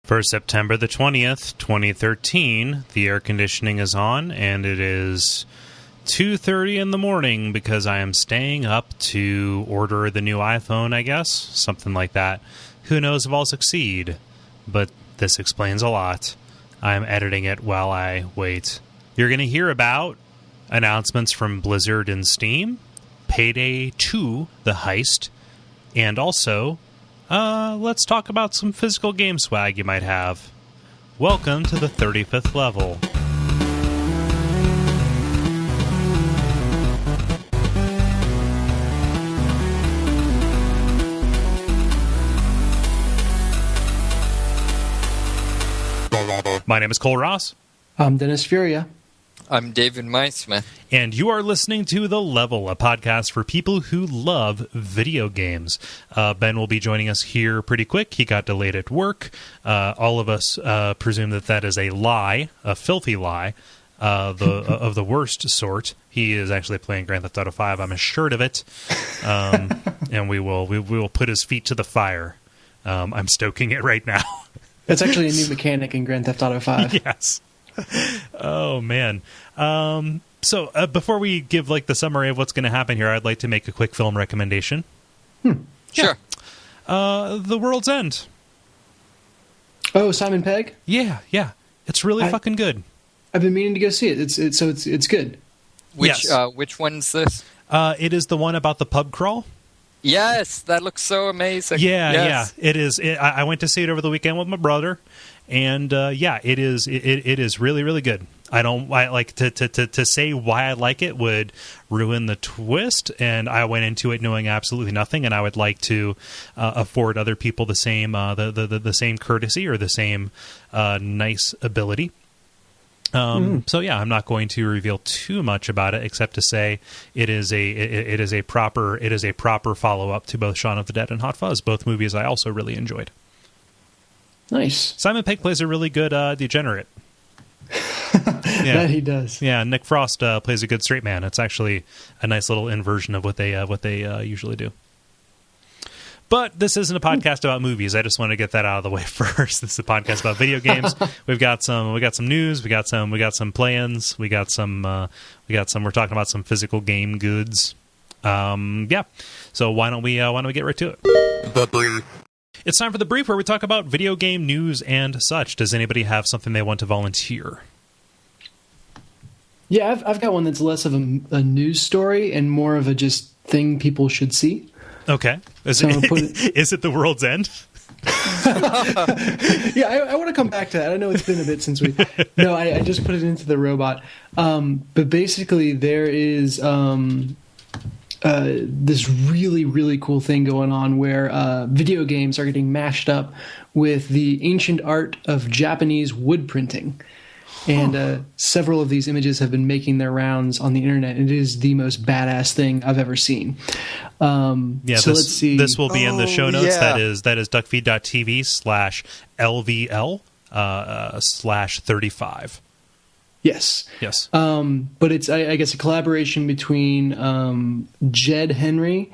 For September the 20th, 2013, the air conditioning is on, and it is 2:30 in the morning because I am staying up to order the new iPhone, I guess. Something like that. Who knows if I'll succeed, but this explains a lot. I'm editing it while I wait. You're going to hear about announcements from Blizzard and Steam, Payday 2, the heist, and also... let's talk about some physical game swag you might have. Welcome to the 35th level. My name is Cole Ross. I'm Dennis Furia. I'm David Meisman. And you are listening to The Level, a podcast for people who love video games. Ben will be joining us here pretty quick. He got delayed at work. All of us presume that is a lie, a filthy lie, of the worst sort. He is actually playing Grand Theft Auto 5. I'm assured of it. And we will put his feet to the fire. I'm stoking it right now. That's actually a new mechanic in Grand Theft Auto 5. Yes. Oh, man. So before we give the summary of what's going to happen here, I'd like to make a quick film recommendation. Sure. The World's End. Oh, Simon Pegg? Yeah. It's really fucking good. I've been meaning to go see it. It's good. Which one's this? It is the one about the pub crawl. Yes, that looks so amazing. Yeah. It is. I went to see it over the weekend with my brother, and it is really, really good. I like to say why I like it would ruin the twist, and I went into it knowing absolutely nothing, and I would like to afford other people the same the same courtesy or the same nice ability. So yeah, I'm not going to reveal too much about it, except to say it is a proper follow up to both Shaun of the Dead and Hot Fuzz, both movies I also really enjoyed. Nice. Simon Pegg plays a really good degenerate. Yeah, that he does. Yeah, Nick Frost plays a good straight man. It's actually a nice little inversion of what they usually do. But this isn't a podcast about movies. I just want to get that out of the way first. This is a podcast about video games. We've got some news. We got some plans. We're talking about some physical game goods. Yeah. So why don't we get right to it? The brief. It's time for the brief, where we talk about video game news and such. Does anybody have something they want to volunteer? Yeah, I've got one that's less of a news story and more of a just thing people should see. Okay. Is it The World's End? Yeah, I want to come back to that. I know it's been a bit since we... No, I just put it into the robot. But basically, there is this really, really cool thing going on where video games are getting mashed up with the ancient art of Japanese wood printing. And several of these images have been making their rounds on the internet. It is the most badass thing I've ever seen. Let's see. This will be in the show notes. Yeah. That is Duckfeed.tv /LVL/35. Yes. But it's, I guess, a collaboration between Jed Henry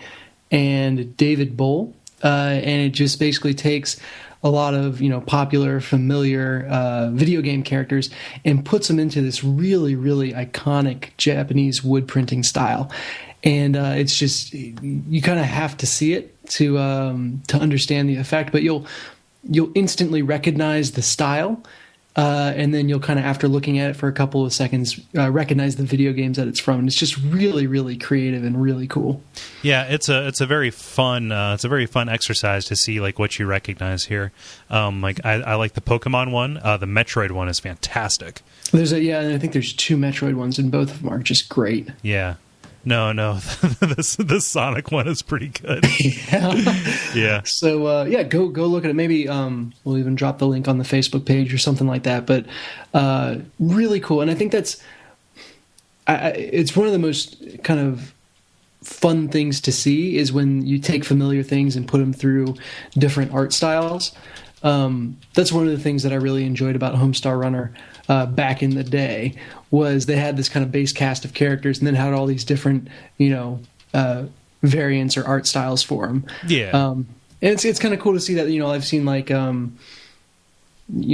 and David Bull. And it just basically takes a lot of popular, familiar video game characters and puts them into this really, really iconic Japanese wood printing style. And it's just, you kind of have to see it to understand the effect, but you'll instantly recognize the style. And then you'll kind of, after looking at it for a couple of seconds, recognize the video games that it's from. And it's just really, really creative and really cool. Yeah, it's a very fun exercise to see what you recognize here. I like the Pokemon one. The Metroid one is fantastic. And I think there's 2 Metroid ones, and both of them are just great. Yeah. No, the Sonic one is pretty good. Yeah. So go look at it. Maybe we'll even drop the link on the Facebook page or something like that. But really cool, and I think that's it's one of the most kind of fun things to see is when you take familiar things and put them through different art styles. That's one of the things that I really enjoyed about Homestar Runner back in the day, was they had this kind of base cast of characters and then had all these different, variants or art styles for them. Yeah. And it's kind of cool to see that, I've seen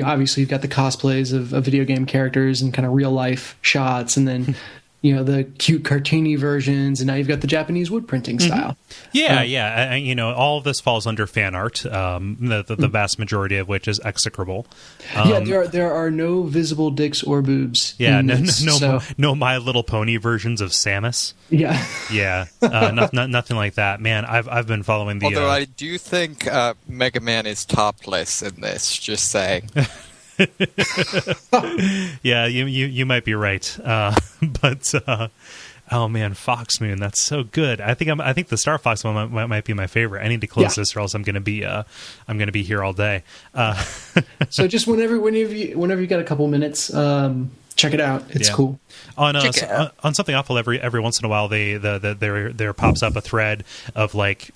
obviously you've got the cosplays of video game characters and kind of real life shots, and then the cute cartoony versions, and now you've got the Japanese wood printing style. All of this falls under fan art, the vast majority of which is execrable. There are no visible dicks or boobs. Yeah, no My Little Pony versions of Samus. Nothing like that. Man, I've been following the. Although I do think Mega Man is topless in this. Just saying. Yeah, you might be right, but oh man, Fox Moon, that's so good. I think the Star Fox one might be my favorite. I need to close this, or else I'm gonna be here all day. So just whenever you got a couple minutes, check it out. It's cool. On Something Awful, every once in a while, there pops up a thread of like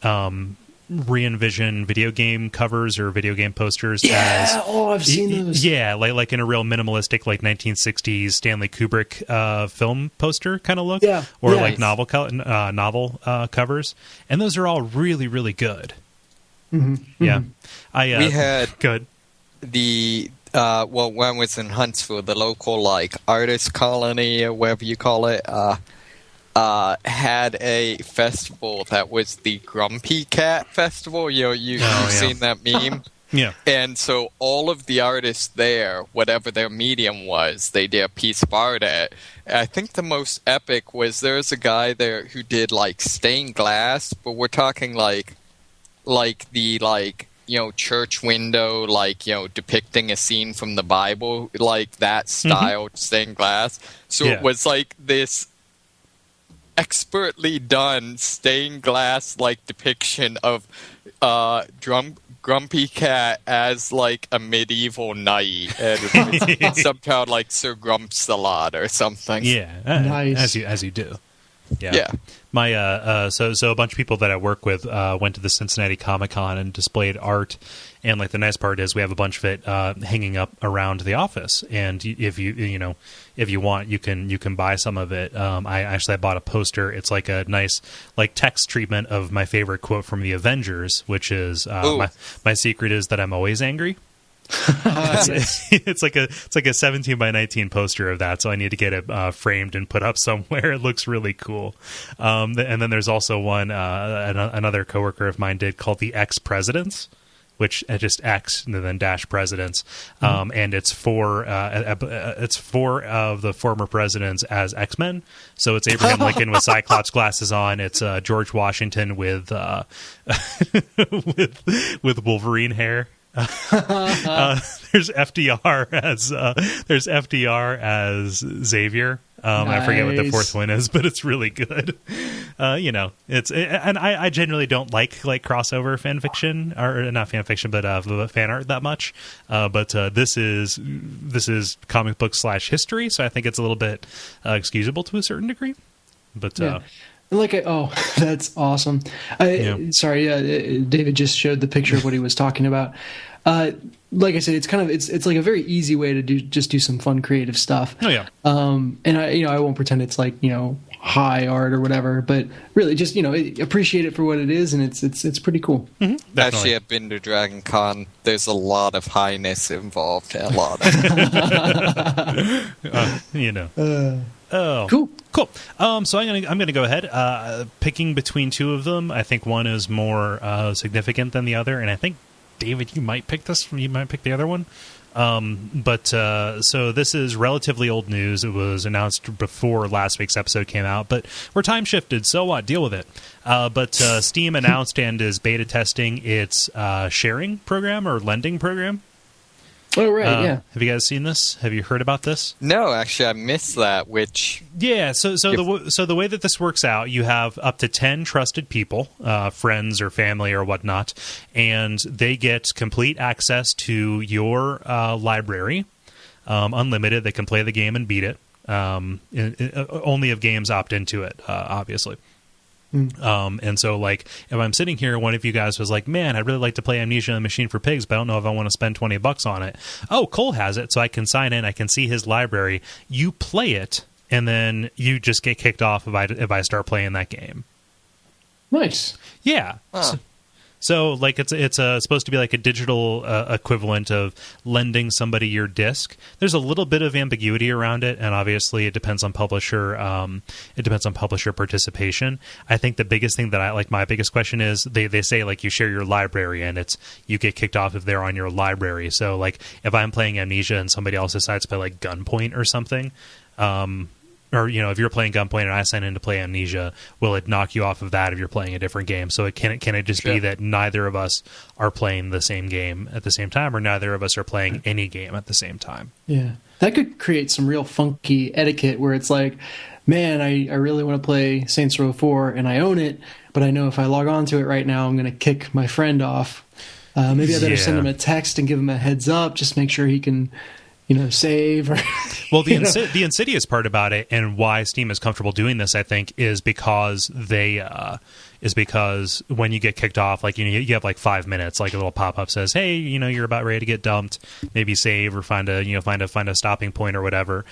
re-envision video game covers or video game posters. I've seen those. Yeah, like in a real minimalistic, like 1960s Stanley Kubrick film poster kind of look. Yeah, or like novel covers, and those are all really, really good. Mm-hmm. Yeah, we had good. The when I was in Huntsville, the local like artist colony or whatever you call it. Had a festival that was the Grumpy Cat Festival. You've seen that meme? Yeah. And so all of the artists there, whatever their medium was, they did a piece of art at. I think the most epic was there's a guy there who did like stained glass, but we're talking like the church window, depicting a scene from the Bible, like that style stained glass. So it was like this expertly done stained glass like depiction of Grumpy Cat as like a medieval knight, and it's somehow like Sir Grumps the Lot or something. Yeah, nice. as you do. Yeah. My so a bunch of people that I work with went to the Cincinnati Comic-Con and displayed art, and like the nice part is we have a bunch of it hanging up around the office, and if you want, you can buy some of it. I bought a poster. It's like a nice like text treatment of my favorite quote from the Avengers, which is my secret is that I'm always angry. It's like a 17 by 19 poster of that, so I need to get it framed and put up somewhere. It looks really cool. And then there's also one another coworker of mine did called the X Presidents, which just X and then dash presidents, and it's four of the former presidents as X-Men. So it's Abraham Lincoln with Cyclops glasses on. It's George Washington with with Wolverine hair. There's FDR as Xavier. Nice. I forget what the fourth one is, but it's really good. I generally don't like crossover fan fiction, or not fan fiction, but fan art that much. But this is comic book / history, so I think it's a little bit excusable to a certain degree. But that's awesome. David just showed the picture of what he was talking about. Like I said, it's kind of it's like a very easy way to do some fun creative stuff. Oh yeah. And I won't pretend it's like high art or whatever, but really just appreciate it for what it is, and it's pretty cool. Mm-hmm. Actually, I've been to Dragon Con. There's a lot of highness involved. A lot of Oh, cool. So I'm gonna go ahead, picking between two of them. I think one is more significant than the other, and I think David, you might pick this. You might pick the other one. So this is relatively old news. It was announced before last week's episode came out, but we're time shifted. So what? Deal with it. But Steam announced and is beta testing its sharing program or lending program. Oh, right, yeah. Have you guys seen this? Have you heard about this? No, actually, I missed that, which... Yeah, so the way that this works out, you have up to 10 trusted people, friends or family or whatnot, and they get complete access to your library, unlimited. They can play the game and beat it. Only if games opt into it, obviously. And so, like, if I'm sitting here, one of you guys was like, man, I'd really like to play Amnesia and the Machine for Pigs, but I don't know if I want to spend $20 on it. Oh, Kole has it, so I can sign in, I can see his library. You play it, and then you just get kicked off if I start playing that game. Nice. Yeah. So, like, it's supposed to be like a digital equivalent of lending somebody your disc. There's a little bit of ambiguity around it, and obviously it depends on publisher. It depends on publisher participation. I think the biggest thing that my biggest question is they say like you share your library, and it's you get kicked off if they're on your library. So, like, if I'm playing Amnesia and somebody else decides to play like Gunpoint or something. Or, if you're playing Gunpoint and I sign in to play Amnesia, will it knock you off of that if you're playing a different game? So can it just be that neither of us are playing the same game at the same time, or neither of us are playing any game at the same time? Yeah. That could create some real funky etiquette where it's like, man, I really want to play Saints Row 4 and I own it, but I know if I log on to it right now, I'm going to kick my friend off. Maybe I better send him a text and give him a heads up, just make sure he can... save. Or, well, the insidious part about it, and why Steam is comfortable doing this, I think, is because because when you get kicked off, like you have like 5 minutes, like a little pop up says, "Hey, you're about ready to get dumped. Maybe save or find a stopping point or whatever,"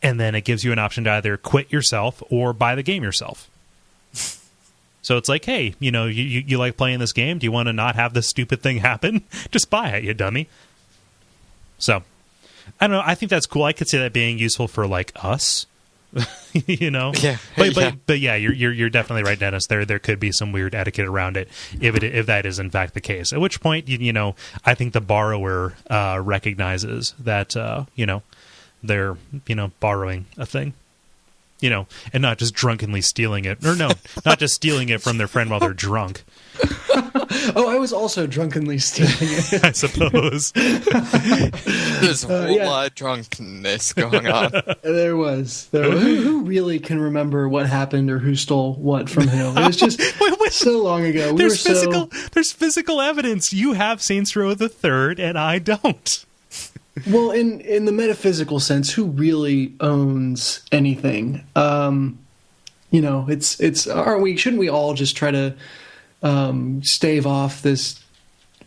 and then it gives you an option to either quit yourself or buy the game yourself. So it's like, hey, you like playing this game? Do you want to not have this stupid thing happen? Just buy it, you dummy. So. I don't know. I think that's cool. I could see that being useful for like us, Yeah. But yeah, you're definitely right, Dennis. There could be some weird etiquette around it if that is in fact the case. At which point, I think the borrower recognizes that they're borrowing a thing. And not just drunkenly stealing it. Or no, not just stealing it from their friend while they're drunk. Oh, I was also drunkenly stealing it. I suppose. There's a whole lot of drunkenness going on. There was. Who really can remember what happened or who stole what from who? It was just so long ago. There's physical evidence. You have Saints Row the Third, and I don't. Well, in the metaphysical sense, who really owns anything? It's shouldn't we all just try to stave off this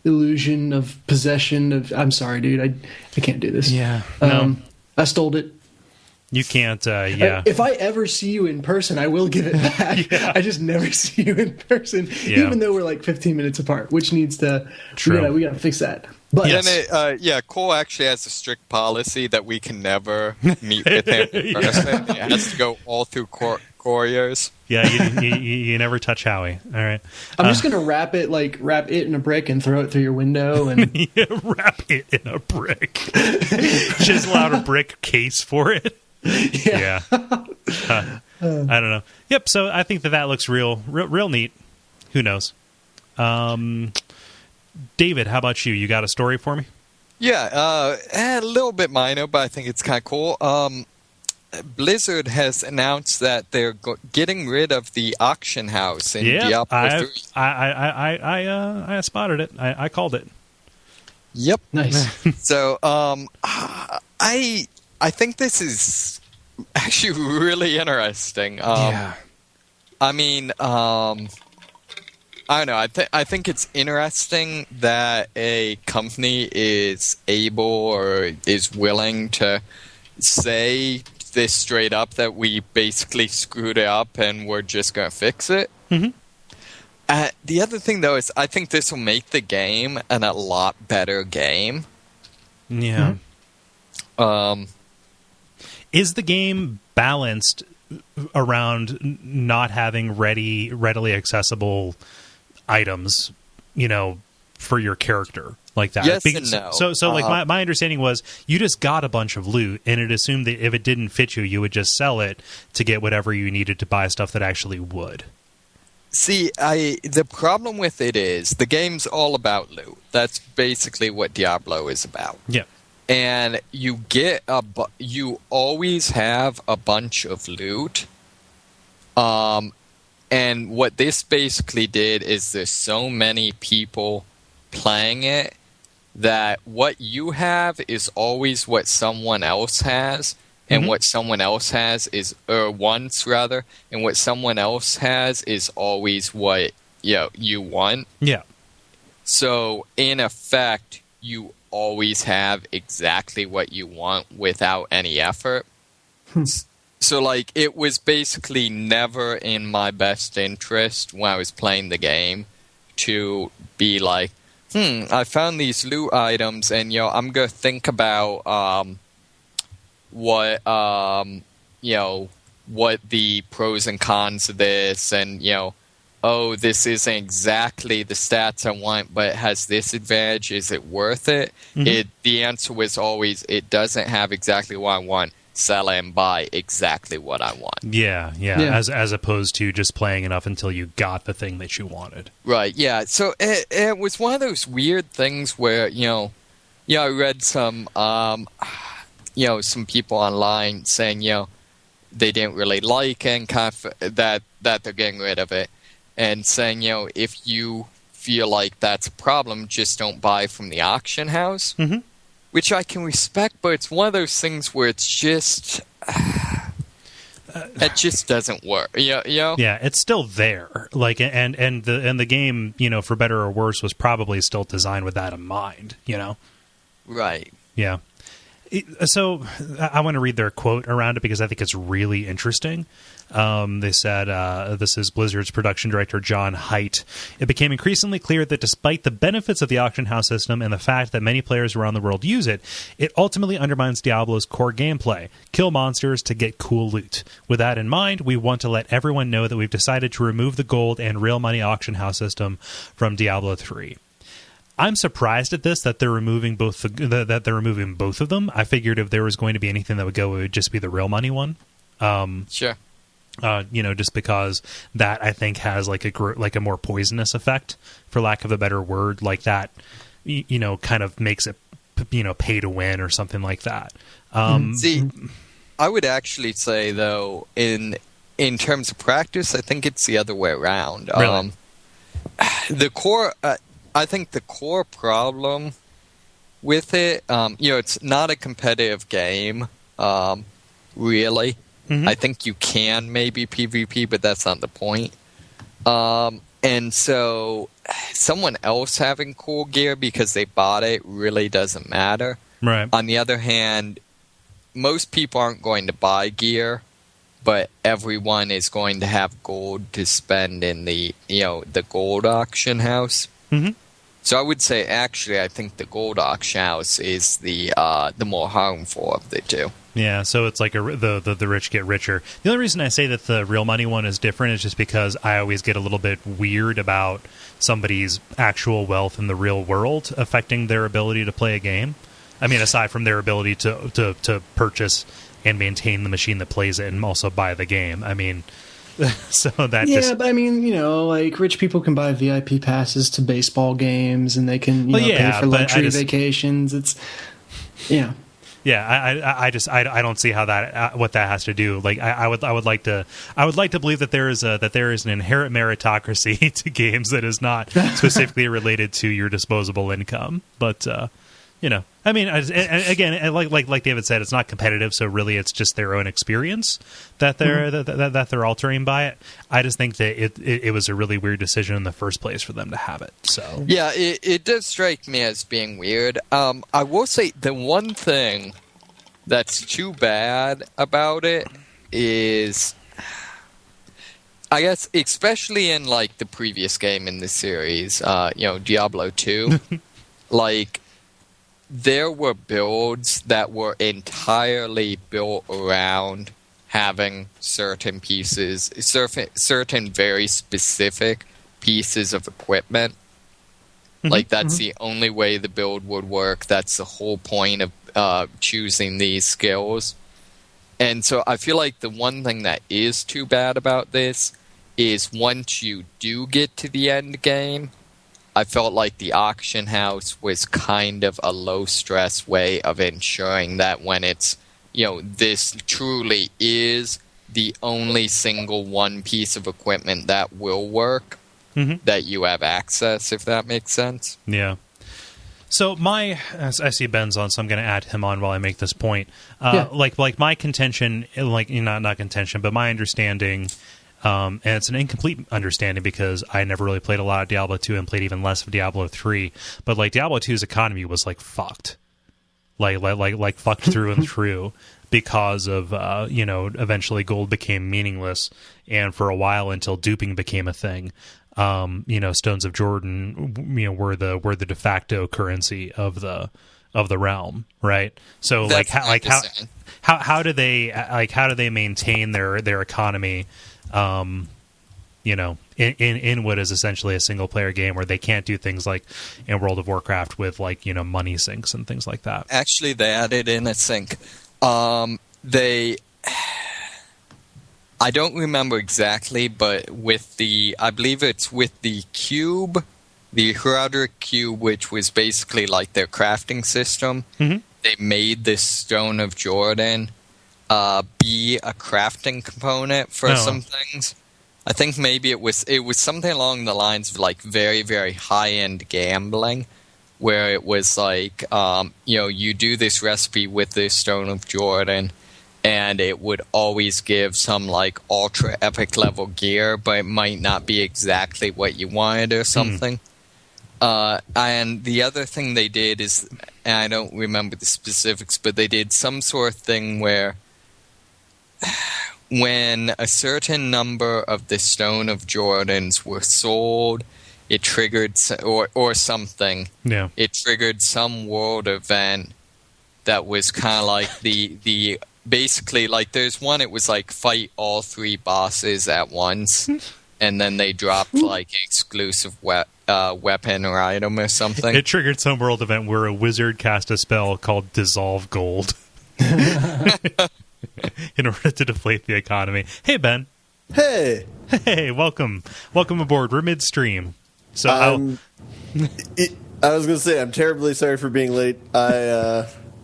illusion of possession? I'm sorry, dude, I can't do this. Yeah, no. I stole it. You can't. Yeah. If I ever see you in person, I will give it back. Yeah. I just never see you in person, even though we're like 15 minutes apart, which needs to. True. We gotta fix that. But Cole actually has a strict policy that we can never meet with him in person. It has to go all through couriers. Yeah, you never touch Howie. All right. I'm just gonna wrap it in a brick and throw it through your window and wrap it in a brick. Chisel out a brick case for it. Yeah. I don't know. Yep. So I think that looks real neat. Who knows? David, how about you? You got a story for me? Yeah, a little bit minor, but I think it's kind of cool. Blizzard has announced that they're getting rid of the auction house in Diablo 3. I spotted it. I called it. Yep. Nice. So, I think this is actually really interesting. Yeah. I mean, I don't know. I think it's interesting that a company is able or is willing to say this straight up that we basically screwed it up and we're just going to fix it. Mm-hmm. The other thing, though, is I think this will make the game a lot better game. Yeah. Mm-hmm. Is the game balanced around not having readily accessible items, for your character like that? Yes and no. So like my understanding was you just got a bunch of loot and it assumed that if it didn't fit you, you would just sell it to get whatever you needed to buy stuff that actually would. See, the problem with it is the game's all about loot. That's basically what Diablo is about. Yeah. And you you always have a bunch of loot. And what this basically did is there's so many people playing it that what you have is always what someone else has, and what someone else has is once rather, and what someone else has is always what you want. Yeah. So in effect, you always have exactly what you want without any effort. So, like, it was basically never in my best interest when I was playing the game to be like, I found these loot items, and I'm gonna think about what what the pros and cons of this, and oh, this isn't exactly the stats I want, but it has this advantage. Is it worth it? The answer was always, it doesn't have exactly what I want. Sell it and buy exactly what I want. Yeah. As opposed to just playing enough until you got the thing that you wanted. Right, yeah. So it was one of those weird things where, I read some, some people online saying, they didn't really like it and kind of that they're getting rid of it. And saying, if you feel like that's a problem, just don't buy from the auction house. Which I can respect, but it's one of those things where it's just... it just doesn't work. Yeah, it's still there. Like, and the game, for better or worse, was probably still designed with that in mind, Right. Yeah. So I want to read their quote around it because I think it's really interesting. They said, this is Blizzard's production director, John Haidt. It became increasingly clear that despite the benefits of the auction house system and the fact that many players around the world use it, it ultimately undermines Diablo's core gameplay. Kill monsters to get cool loot. With that in mind, we want to let everyone know that we've decided to remove the gold and real money auction house system from Diablo 3. I'm surprised at this, that they're removing both of them. I figured if there was going to be anything that would go, it would just be the real money one. Sure. Just because that I think has like a more poisonous effect, for lack of a better word, like that, kind of makes it, pay to win or something like that. See, I would actually say though, in terms of practice, I think it's the other way around. Really? The core, I think the core problem with it, it's not a competitive game, really. I think you can maybe PvP, but that's not the point. And so someone else having cool gear because they bought it really doesn't matter. Right. On the other hand, most people aren't going to buy gear, but everyone is going to have gold to spend in the gold auction house. So I would say, actually, I think the gold auction house is the more harmful of the two. Yeah, so it's like the rich get richer. The only reason I say that the real money one is different is just because I always get a little bit weird about somebody's actual wealth in the real world affecting their ability to play a game. I mean, aside from their ability to purchase and maintain the machine that plays it and also buy the game. I mean... So that but I mean, like rich people can buy VIP passes to baseball games, and they can pay for luxury vacations. It's I don't see how that what that has to do. Like I would like to believe that there is an inherent meritocracy to games that is not specifically related to your disposable income, but. I mean, again, like David said, it's not competitive, so really, it's just their own experience that they're altering by it. I just think that it was a really weird decision in the first place for them to have it. So yeah, it does strike me as being weird. I will say the one thing that's too bad about it is, I guess, especially in like the previous game in the series, Diablo 2, like. There were builds that were entirely built around having certain pieces, certain very specific pieces of equipment. Like, that's the only way the build would work. That's the whole point of choosing these skills. And so I feel like the one thing that is too bad about this is once you do get to the end game, I felt like the auction house was kind of a low-stress way of ensuring that when it's, this truly is the only single one piece of equipment that will work, that you have access, if that makes sense. Yeah. So I see Ben's on, so I'm going to add him on while I make this point. Like my contention, not contention, but my understanding... and it's an incomplete understanding because I never really played a lot of Diablo 2 and played even less of Diablo 3. But like Diablo 2's economy was like fucked, like fucked through and through because of eventually gold became meaningless, and for a while until duping became a thing. Stones of Jordan, were the de facto currency of the realm, right? So how do they maintain their economy, in what is essentially a single player game where they can't do things like in World of Warcraft with money sinks and things like that? Actually, they added in a sink. I don't remember exactly, but I believe it's with the cube, the Geriatric cube, which was basically like their crafting system. Mm-hmm. They made this Stone of Jordan be a crafting component for some things. I think maybe it was something along the lines of like very, very high-end gambling, where it was like, you do this recipe with this Stone of Jordan, and it would always give some like ultra epic level gear, but it might not be exactly what you wanted or something. And the other thing they did is, and I don't remember the specifics, but they did some sort of thing where when a certain number of the Stone of Jordans were sold, it triggered, or something. Yeah. It triggered some world event that was kind of like the basically, like, there's one, it was like fight all 3 bosses at once, and then they dropped like an exclusive weapon or item or something. It triggered some world event where a wizard cast a spell called Dissolve Gold in order to deflate the economy. Hey, Ben. Hey, welcome aboard. We're midstream. So I was going to say, I'm terribly sorry for being late.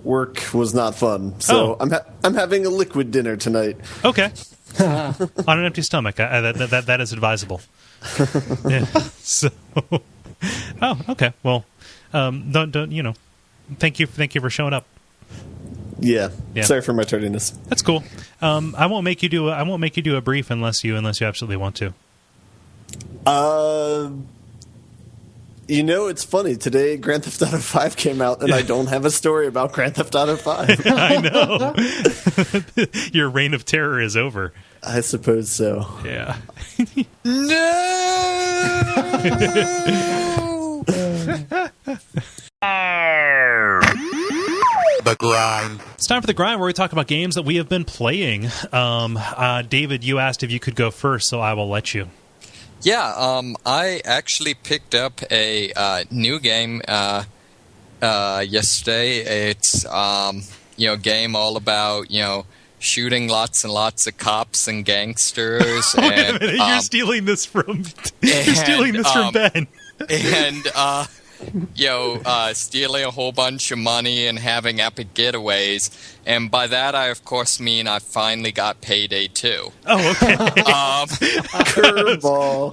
Work was not fun, so I'm having a liquid dinner tonight. Okay, on an empty stomach. That is advisable. Yeah. So, okay. Well, don't Thank you for showing up. Yeah. Sorry for my tardiness. That's cool. I won't make you do a brief unless you absolutely want to. It's funny. Today, Grand Theft Auto 5 came out, and I don't have a story about Grand Theft Auto 5. I know. Your reign of terror is over. I suppose so. Yeah. No! The grind. It's time for the grind, where we talk about games that we have been playing. David, you asked if you could go first, so I will let you. Yeah, I actually picked up a new game yesterday. It's a game all about shooting lots and lots of cops and gangsters. Wait a minute, you're stealing this from Ben. And stealing a whole bunch of money and having epic getaways. And by that, I, of course, mean I finally got Payday 2. Oh, okay. Curveball.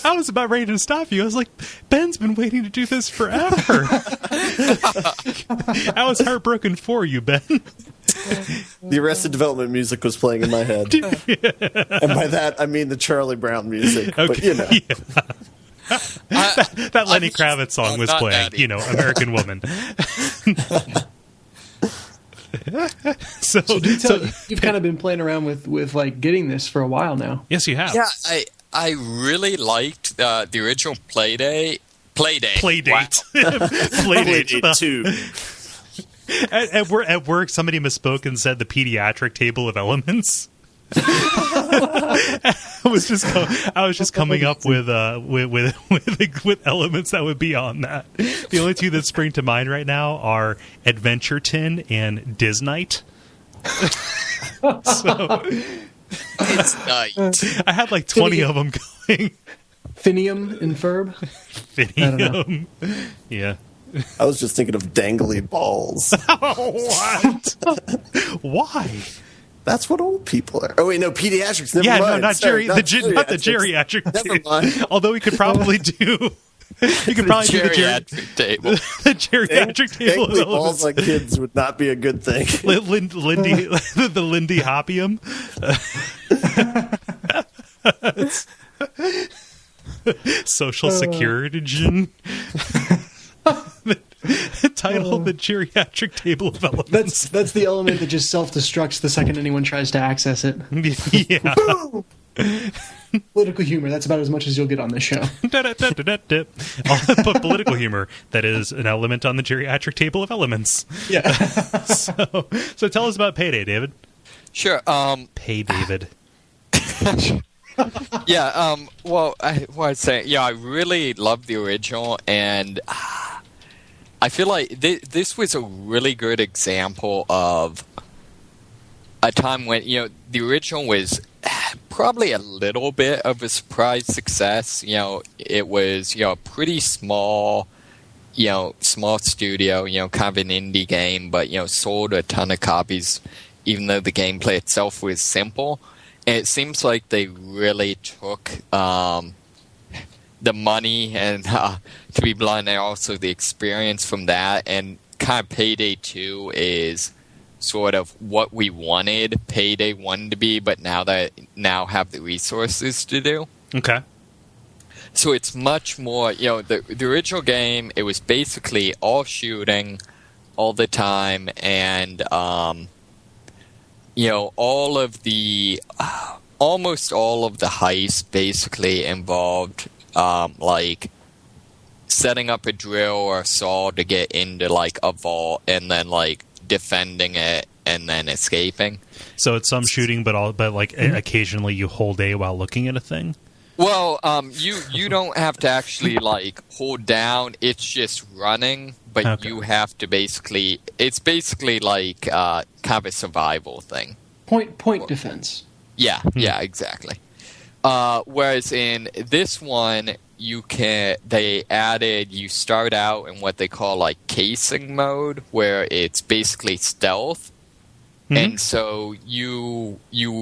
I was about ready to stop you. I was like, Ben's been waiting to do this forever. I was heartbroken for you, Ben. The Arrested Development music was playing in my head. And by that, I mean the Charlie Brown music. Okay. But, Yeah. That Lenny Kravitz song was playing, American Woman. So you've kind of been playing around with like getting this for a while now. Yes, you have. Yeah, I really liked the original Playdate. Playdate 2. At work, somebody misspoke and said the pediatric table of elements. I was just coming up with elements that would be on that. The only two that spring to mind right now are Adventure Tin and Disnite. So It's night. I had like 20 of them going. Finium and Ferb. Finium. Yeah. I was just thinking of dangly balls. What? Why? That's what old people are. Oh, wait, no, pediatrics. Never mind. No, not Sorry, not the geriatric. Never mind. Although we could probably do... You could probably do the geriatric table. The geriatric table. Dangly balls like kids would not be a good thing. Lindy, the Lindy Hopium. Social Security. The title, the geriatric table of elements. That's the element that just self-destructs the second anyone tries to access it. Yeah. Political humor. That's about as much as you'll get on this show. Political humor. That is an element on the geriatric table of elements. Yeah. So tell us about Payday, David. Sure. Pay David. Yeah. Well, I'd say, I really love the original, and I feel like this was a really good example of a time when the original was probably a little bit of a surprise success. It was a pretty small studio, kind of an indie game, but sold a ton of copies, even though the gameplay itself was simple. And it seems like they really took the money and, to be blunt, and also the experience from that, and kind of Payday 2 is sort of what we wanted Payday 1 to be, but now have the resources to do. Okay. So it's much more, the original game, it was basically all shooting all the time, and, almost all of the heists basically involved, like, setting up a drill or a saw to get into, like, a vault, and then, like, defending it and then escaping. So it's some shooting, but occasionally you hold A while looking at a thing. Well, you don't have to actually like hold down. It's just running, but Okay. you have to basically. It's basically like kind of a survival thing. Point defense. Yeah, exactly. Whereas in this one, you start out in what they call like casing mode, where it's basically stealth. And so you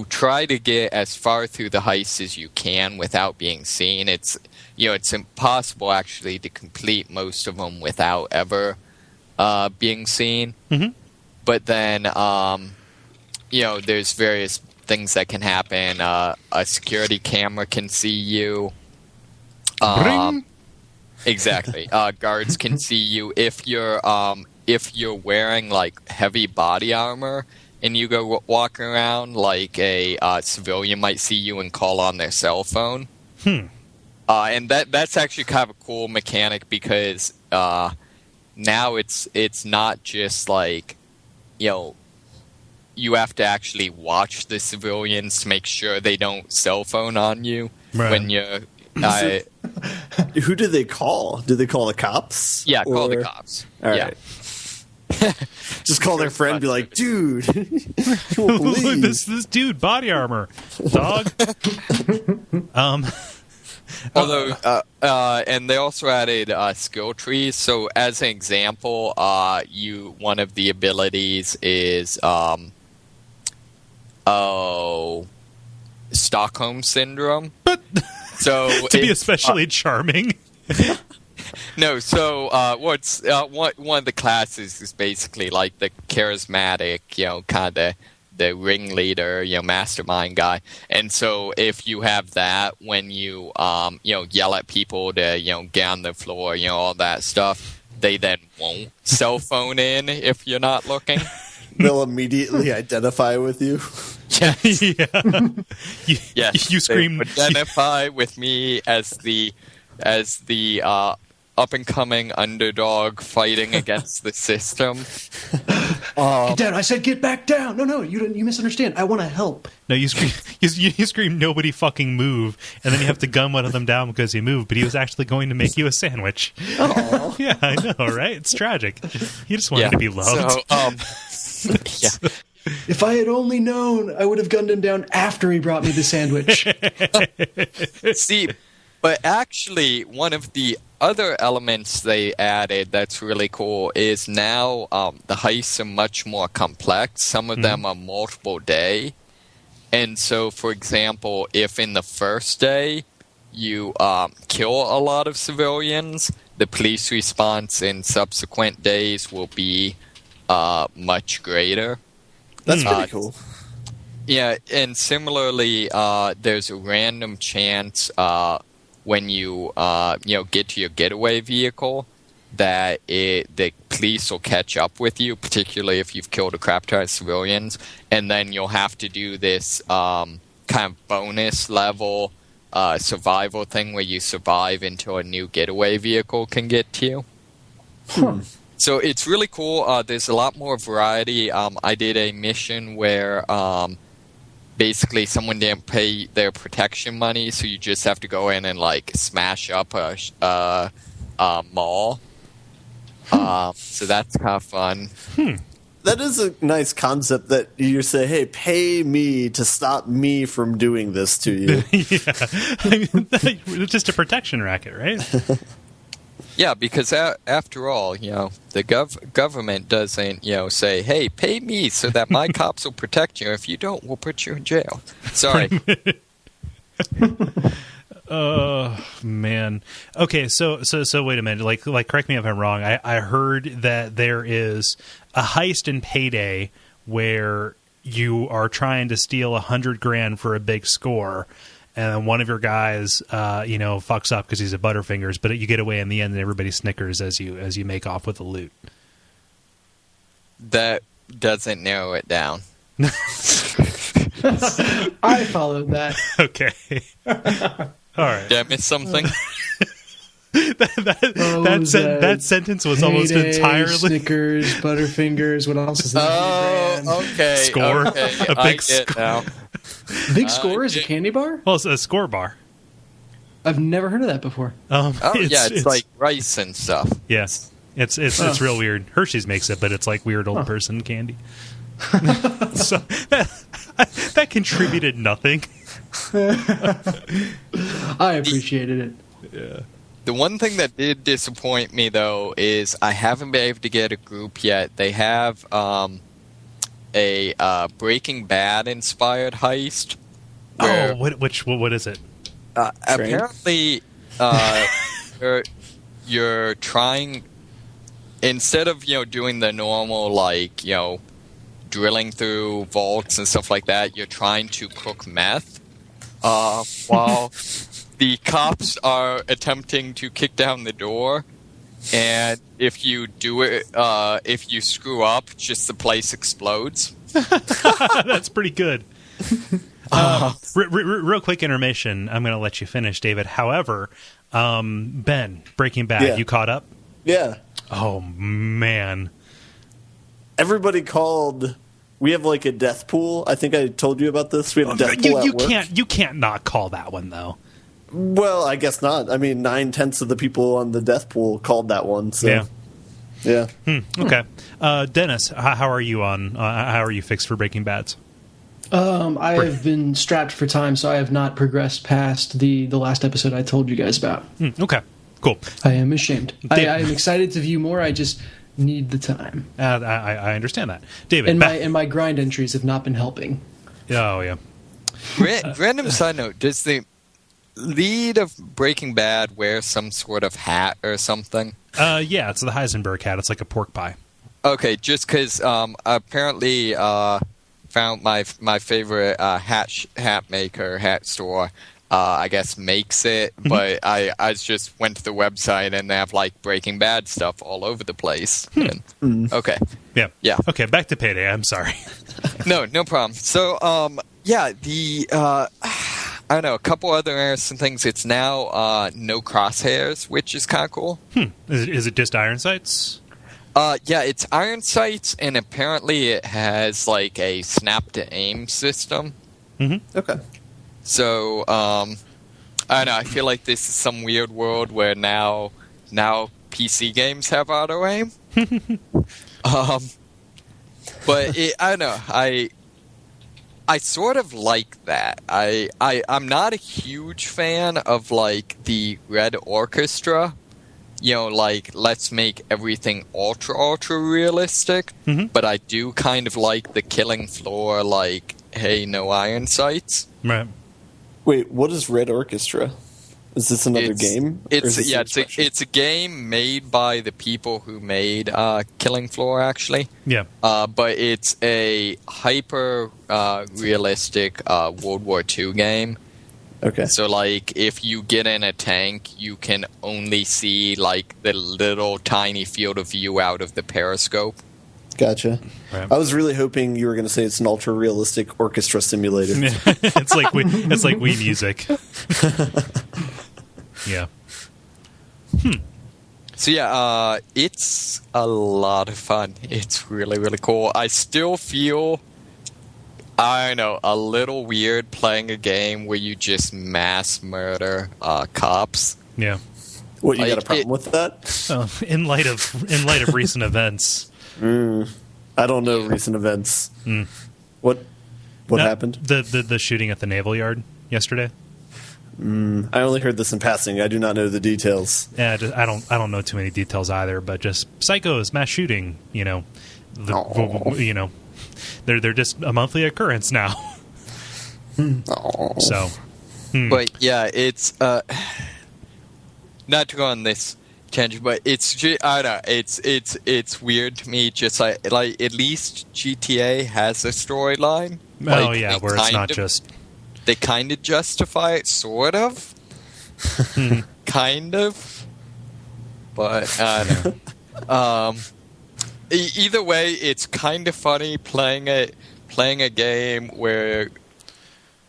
try to get as far through the heist as you can without being seen. It's it's impossible actually to complete most of them without ever being seen. Mm-hmm. But then there's various things that can happen. A security camera can see you. Exactly. Guards can see you if you're wearing like heavy body armor. And you go walking around, like a civilian might see you and call on their cell phone. And that's actually kind of a cool mechanic because now it's not just like, you have to actually watch the civilians to make sure they don't cell phone on you when you're... Who did they call? Did they call the cops? Yeah, call the cops. All right. Just call their friend and be like, dude, you won't believe. this dude, body armor, dog. Although, and they also added skill trees. So, as an example, one of the abilities is Stockholm syndrome. So to be especially charming. No, so one of the classes is basically like the charismatic, kind of the ringleader, mastermind guy. And so if you have that, when you yell at people to get on the floor, all that stuff, they then won't cell phone in if you're not looking. They'll immediately identify with you. Yes. You scream. Identify with me as the up-and-coming underdog fighting against the system. Get down! I said get back down! No, you misunderstand. I want to help. No, you scream. You scream. Nobody fucking move, and then you have to gun one of them down because he moved, but he was actually going to make you a sandwich. Oh, yeah, I know, right? It's tragic. He just wanted to be loved. So, if I had only known, I would have gunned him down after he brought me the sandwich. See, but actually, one of the other elements they added that's really cool is now the heists are much more complex. Some of them are multiple day. And so, for example, if in the first day you kill a lot of civilians, the police response in subsequent days will be much greater. That's pretty cool. Yeah, and similarly, there's a random chance when you get to your getaway vehicle that the police will catch up with you, particularly if you've killed a crap ton of civilians, and then you'll have to do this kind kind of bonus level survival thing where you survive until a new getaway vehicle can get to you. So it's really cool. There's a lot more variety. I did a mission where basically someone didn't pay their protection money, so you just have to go in and like smash up a mall. So that's kind of fun. That is a nice concept that you say, hey, pay me to stop me from doing this to you. It's just a protection racket, right? Yeah, because after all, the government doesn't, say, hey, pay me so that my cops will protect you. If you don't, we'll put you in jail. Sorry. Oh, man. Okay, so wait a minute. Like, correct me if I'm wrong. I heard that there is a heist in Payday where you are trying to steal $100,000 for a big score, and one of your guys, fucks up because he's a Butterfingers, but you get away in the end, and everybody snickers as you make off with the loot. That doesn't narrow it down. I followed that. Okay. All right. Did I miss something? that sentence was Payday, almost entirely Snickers, Butterfingers. What else is that? Oh, okay. Score. Okay. A big score. Now. Big Score is a candy bar? Well, it's a score bar. I've never heard of that before. It's like rice and stuff. Yes, it's real weird. Hershey's makes it, but it's like weird old person candy. So that contributed nothing. I appreciated it. Yeah. The one thing that did disappoint me, though, is I haven't been able to get a group yet. They have a Breaking Bad inspired heist. Where, what is it? Apparently, you're trying, instead of doing the normal drilling through vaults and stuff like that, you're trying to cook meth while the cops are attempting to kick down the door. And if you do it, if you screw up, just the place explodes. That's pretty good. Real quick intermission. I'm going to let you finish, David. However, Ben, Breaking Bad, you caught up? Yeah. Oh, man. Everybody called. We have like a death pool. I think I told you about this. We have a death pool at work. You can't not call that one, though. Well, I guess not. I mean, 9/10 of the people on the death pool called that one. So. Yeah. Okay. Dennis, how are you on? How are you fixed for Breaking Bad? I have been strapped for time, so I have not progressed past the last episode I told you guys about. Okay. Cool. I am ashamed. I am excited to view more. I just need the time. I understand that, David. And my grind entries have not been helping. Oh yeah. Random side note: does the lead of Breaking Bad wear some sort of hat or something? Yeah, it's the Heisenberg hat. It's like a pork pie. Okay, just because apparently found my favorite hat maker, hat store. I guess makes it, but I just went to the website and they have like Breaking Bad stuff all over the place. Okay. Yeah. Okay, back to Payday. I'm sorry. No problem. So, I don't know, a couple other interesting things. It's now no crosshairs, which is kind of cool. Is it just iron sights? Yeah, it's iron sights, and apparently it has like a snap to aim system. Okay. So, I don't know, I feel like this is some weird world where now PC games have auto aim. But I don't know, I sort of like that. I'm not a huge fan of like the Red Orchestra, like let's make everything ultra realistic, but I do kind of like the Killing Floor, like, hey, no iron sights. Right. Wait, what is Red Orchestra? Is this another game? It's a game made by the people who made Killing Floor, actually. Yeah. But it's a hyper realistic World War II game. Okay. So, like, if you get in a tank, you can only see like the little tiny field of view out of the periscope. Gotcha. Right. I was really hoping you were going to say it's an ultra realistic orchestra simulator. It's like Wii music. Yeah. So yeah, it's a lot of fun. It's really, really cool. I still feel, I don't know, a little weird playing a game where you just mass murder cops. Yeah. What, you got a problem with that? In light of recent events. I don't know recent events. What happened? The shooting at the Naval Yard yesterday. I only heard this in passing. I do not know the details. Yeah, I don't know too many details either. But just psychos, mass shooting. You know, they're just a monthly occurrence now. So, but yeah, it's not to go on this tangent, but it's I don't know, it's weird to me. Just like at least GTA has a storyline. Oh yeah, where it's not just. They kind of justify it, sort of. Kind of. But, I don't know. Either way, it's kind of funny playing a game where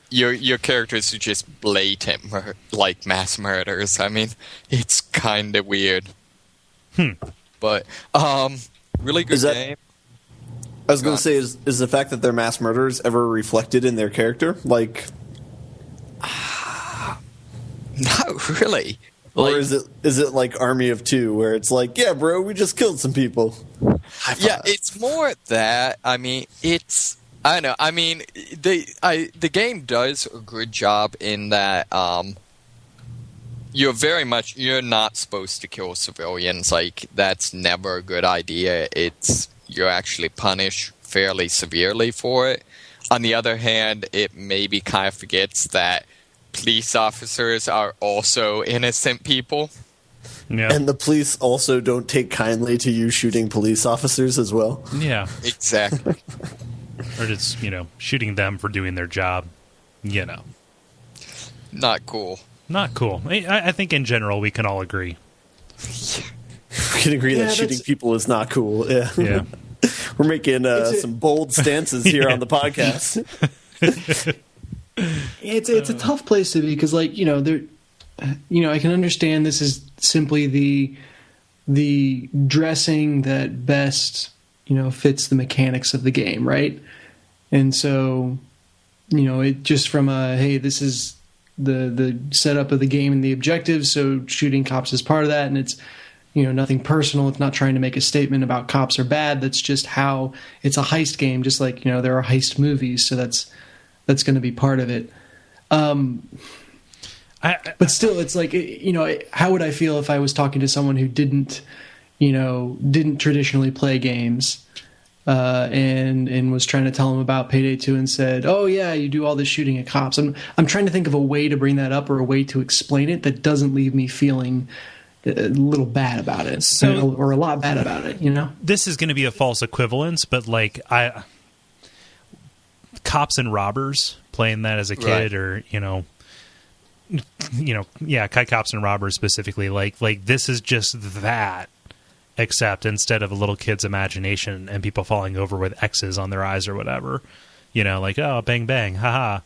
your characters are just blatant, like mass murders. I mean, it's kind of weird. But, really good game. I was going to say, is the fact that they're mass murderers ever reflected in their character? Like... Not really. Or is it like Army of Two, where it's like, yeah, bro, we just killed some people? Yeah, it's more that. I mean, I don't know. I mean, the game does a good job in that you're not supposed to kill civilians. Like, that's never a good idea. You're actually punished fairly severely for it. On the other hand, it maybe kind of forgets that police officers are also innocent people. Yeah. And the police also don't take kindly to you shooting police officers as well. Yeah. Exactly. Or just, shooting them for doing their job. Not cool. Not cool. I think in general we can all agree. We can agree that shooting people is not cool. Yeah. Yeah. We're making some bold stances here on the podcast. It's a tough place to be because, I can understand this is simply the dressing that best, fits the mechanics of the game, right? And so, it just from hey, this is the setup of the game and the objectives, so shooting cops is part of that, and it's, nothing personal. It's not trying to make a statement about cops are bad. That's just how it's a heist game, just like, there are heist movies, so that's going to be part of it. But still, it's like, how would I feel if I was talking to someone who didn't traditionally play games, and was trying to tell them about Payday 2 and said, "Oh yeah, you do all this shooting at cops." I'm trying to think of a way to bring that up or a way to explain it that doesn't leave me feeling a little bad about it, or a lot bad about it. This is going to be a false equivalence, but cops and robbers, playing that as a kid, right. Or cops and robbers specifically, like this is just that, except instead of a little kid's imagination and people falling over with X's on their eyes or whatever, oh, bang bang, haha,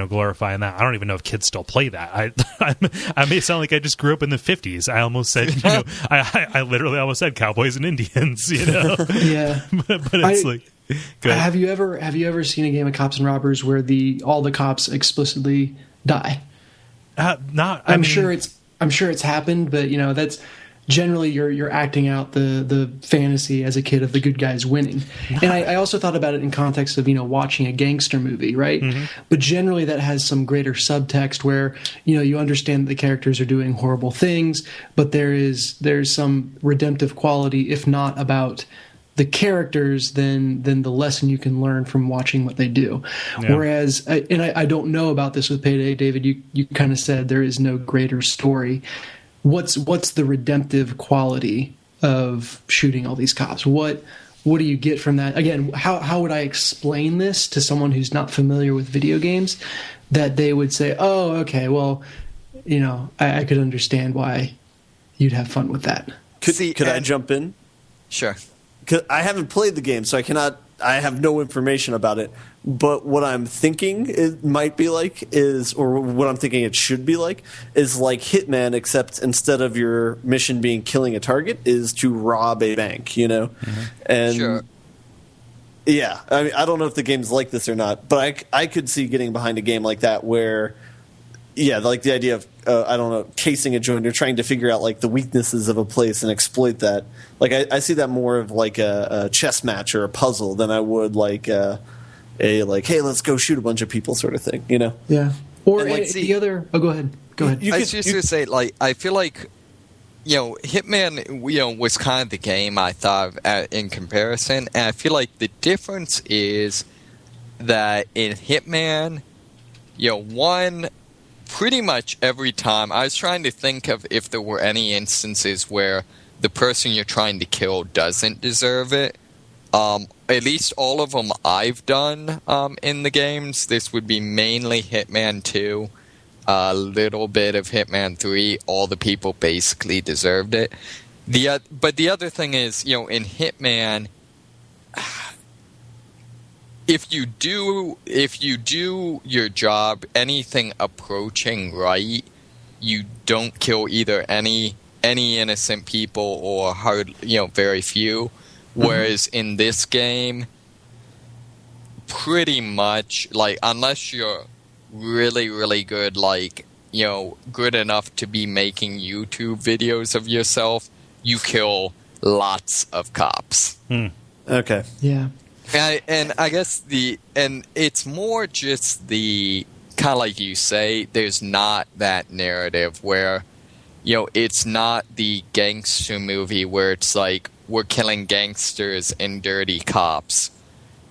glorifying that. I don't even know if kids still play that. I may sound like I just grew up in the 50s. I almost said, I literally almost said cowboys and Indians, Yeah. but it's have you ever seen a game of cops and robbers where all the cops explicitly die? I'm sure it's happened, but that's generally you're acting out the fantasy as a kid of the good guys winning. And I also thought about it in context of watching a gangster movie, right? Mm-hmm. But generally that has some greater subtext where you understand that the characters are doing horrible things, but there's some redemptive quality, if not about the characters, then the lesson you can learn from watching what they do. Yeah. Whereas, I don't know about this with Payday, David, you kind of said there is no greater story. What's the redemptive quality of shooting all these cops? What do you get from that? Again, how would I explain this to someone who's not familiar with video games, that they would say, oh, okay, well, I could understand why you'd have fun with that. Could I jump in? Sure. 'cause I haven't played the game, so I have no information about it. But what I'm thinking it might be like is, or what I'm thinking it should be like, is like Hitman, except instead of your mission being killing a target, is to rob a bank, you know? Mm-hmm. And sure. Yeah, I mean, I don't know if the game's like this or not, but I could see getting behind a game like that where, yeah, like the idea of, I don't know, casing a joint, you're trying to figure out like the weaknesses of a place and exploit that. Like I see that more of like a chess match or a puzzle than I would like a like, hey, let's go shoot a bunch of people sort of thing, you know? Yeah. Or like, the other. Oh, go ahead. Go ahead. I was just going to say, like, I feel like, you know, Hitman, you know, was kind of the game I thought of in comparison, and I feel like the difference is that in Hitman, you know, one, pretty much every time, I was trying to think of if there were any instances where the person you're trying to kill doesn't deserve it. At least all of them I've done in the games. This would be mainly Hitman 2. A little bit of Hitman 3, all the people basically deserved it. But the other thing is, you know, in Hitman, if you do your job, anything approaching right, you don't kill either any innocent people or very few. Whereas in this game, pretty much, like, unless you're really, really good, like, you know, good enough to be making YouTube videos of yourself, you kill lots of cops. Okay. Yeah. And I guess and it's more just the, kind of like you say, there's not that narrative where, you know, it's not the gangster movie where it's like, we're killing gangsters and dirty cops.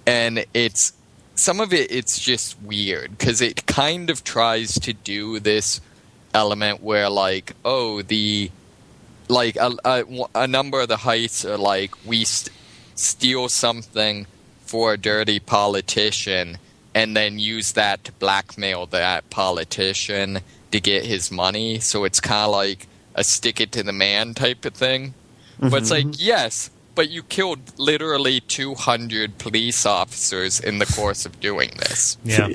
And some of it's just weird, because it kind of tries to do this element where, like, oh, a number of the heists are like, we steal something for a dirty politician and then use that to blackmail that politician to get his money. So it's kind of like a stick it to the man type of thing. Mm-hmm. But it's like, yes, but you killed literally 200 police officers in the course of doing this. Yeah.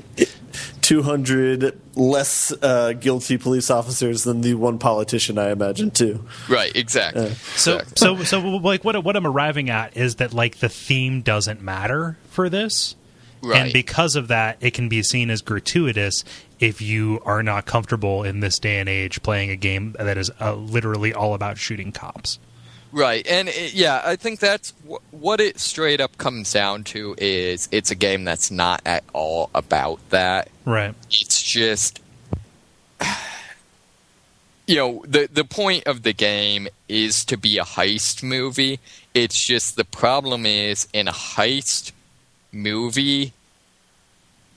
200 less guilty police officers than the one politician, I imagine, too. Right, exactly. So like what I'm arriving at is that, like, the theme doesn't matter for this. Right. And because of that, it can be seen as gratuitous if you are not comfortable in this day and age playing a game that is literally all about shooting cops. Right, and I think that's what it straight up comes down to, is it's a game that's not at all about that. Right. It's just, you know, the point of the game is to be a heist movie. It's just the problem is, in a heist movie,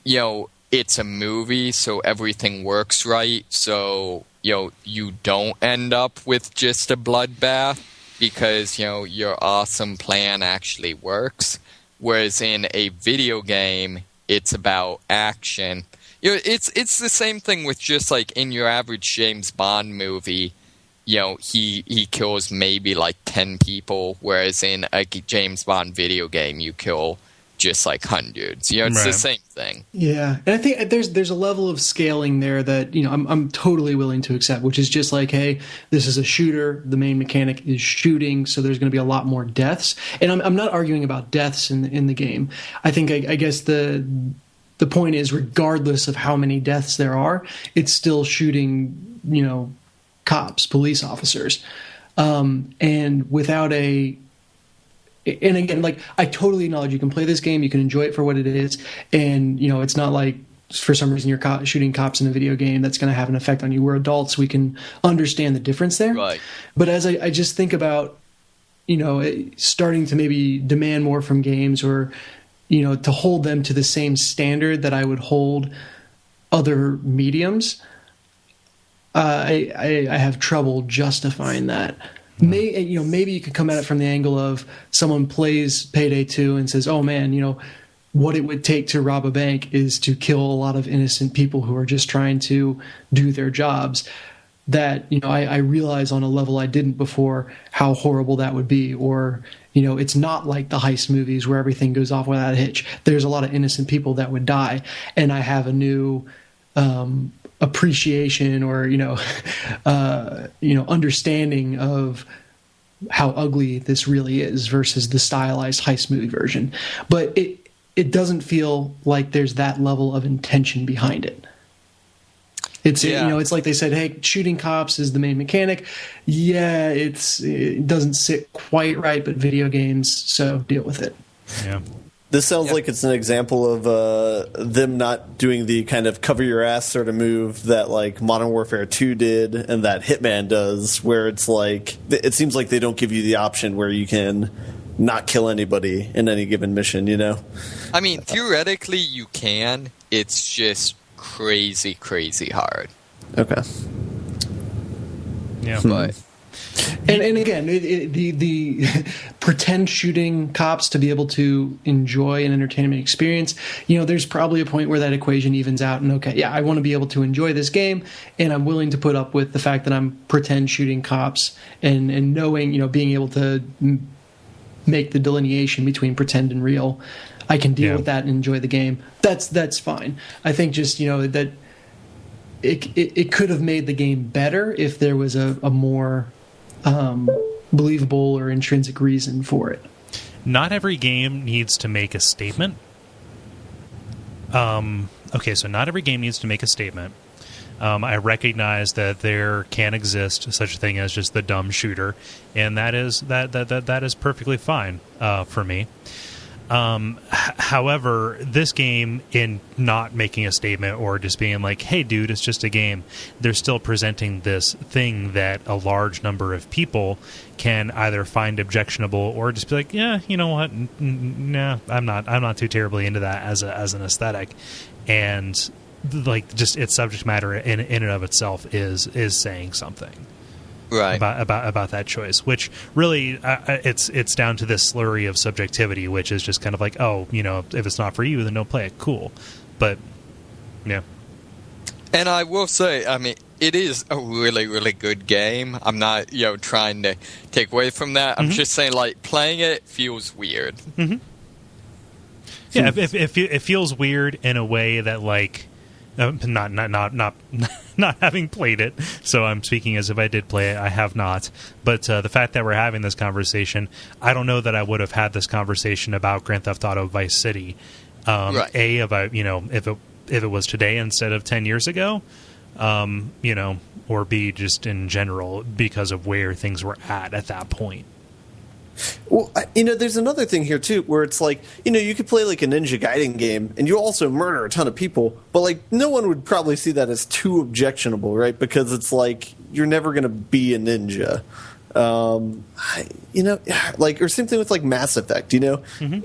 you know, it's a movie, so everything works right, so, you know, you don't end up with just a bloodbath, because, you know, your awesome plan actually works. Whereas in a video game, it's about action. You know, it's the same thing with just, like, in your average James Bond movie, you know, he kills maybe like 10 people, whereas in a James Bond video game, you kill just like hundreds. You know, it's the same thing. Yeah, and I think there's a level of scaling there that, you know, I'm totally willing to accept, which is just like, hey, this is a shooter. The main mechanic is shooting, so there's going to be a lot more deaths. And I'm not arguing about deaths in the game. I think I guess the point is, regardless of how many deaths there are, it's still shooting, you know, cops, police officers, and without a. And again, like, I totally acknowledge you can play this game, you can enjoy it for what it is, and, you know, it's not like for some reason you're shooting cops in a video game that's going to have an effect on you. We're adults, we can understand the difference there. Right. But as I just think about, you know, starting to maybe demand more from games, or, you know, to hold them to the same standard that I would hold other mediums, I have trouble justifying that. Maybe you could come at it from the angle of someone plays Payday 2 and says, oh man, you know, what it would take to rob a bank is to kill a lot of innocent people who are just trying to do their jobs. That, you know, I realize on a level I didn't before how horrible that would be. Or, you it's not like the heist movies where everything goes off without a hitch. There's a lot of innocent people that would die, and I have a new appreciation or understanding of how ugly this really is versus the stylized heist movie version. But it doesn't feel like there's that level of intention behind it. It's it's like they said, hey, shooting cops is the main mechanic. Yeah, it doesn't sit quite right, but video games, so deal with it. Yeah. This sounds like it's an example of them not doing the kind of cover your ass sort of move that like Modern Warfare 2 did and that Hitman does, where it's like it seems like they don't give you the option where you can not kill anybody in any given mission, I mean, theoretically you can. It's just crazy hard. Okay. Yeah. But And again, the pretend shooting cops to be able to enjoy an entertainment experience, there's probably a point where that equation evens out. And okay, yeah, I want to be able to enjoy this game, and I'm willing to put up with the fact that I'm pretend shooting cops and knowing, being able to make the delineation between pretend and real. I can deal with that and enjoy the game. That's fine. I think just that it could have made the game better if there was a more believable or intrinsic reason for it. Not every game needs to make a statement. Okay, so not every game needs to make a statement. I recognize that there can exist such a thing as just the dumb shooter, and that is perfectly fine for me. However, this game, in not making a statement or just being like, hey, dude, it's just a game, they're still presenting this thing that a large number of people can either find objectionable or just be like, yeah, you know what, nah, I'm not too terribly into that as an aesthetic. And like, just its subject matter in and of itself is saying something. Right. About that choice, which really it's down to this slurry of subjectivity, which is just kind of like, oh, if it's not for you, then don't play it. Cool, but yeah. And I will say, I mean, it is a really, really good game. I'm not, trying to take away from that. I'm just saying, like, playing it feels weird. Mm-hmm. Yeah, it feels weird in a way that, like, not having played it, so I'm speaking as if I did play it. I have not, but the fact that we're having this conversation, I don't know that I would have had this conversation about Grand Theft Auto Vice City. Right. About if it was today instead of 10 years ago, or B, just in general because of where things were at that point. Well, there's another thing here, too, where it's like, you could play like a Ninja Gaiden game and you also murder a ton of people, but like no one would probably see that as too objectionable, right? Because it's like you're never going to be a ninja. Or same thing with like Mass Effect, Mm-hmm.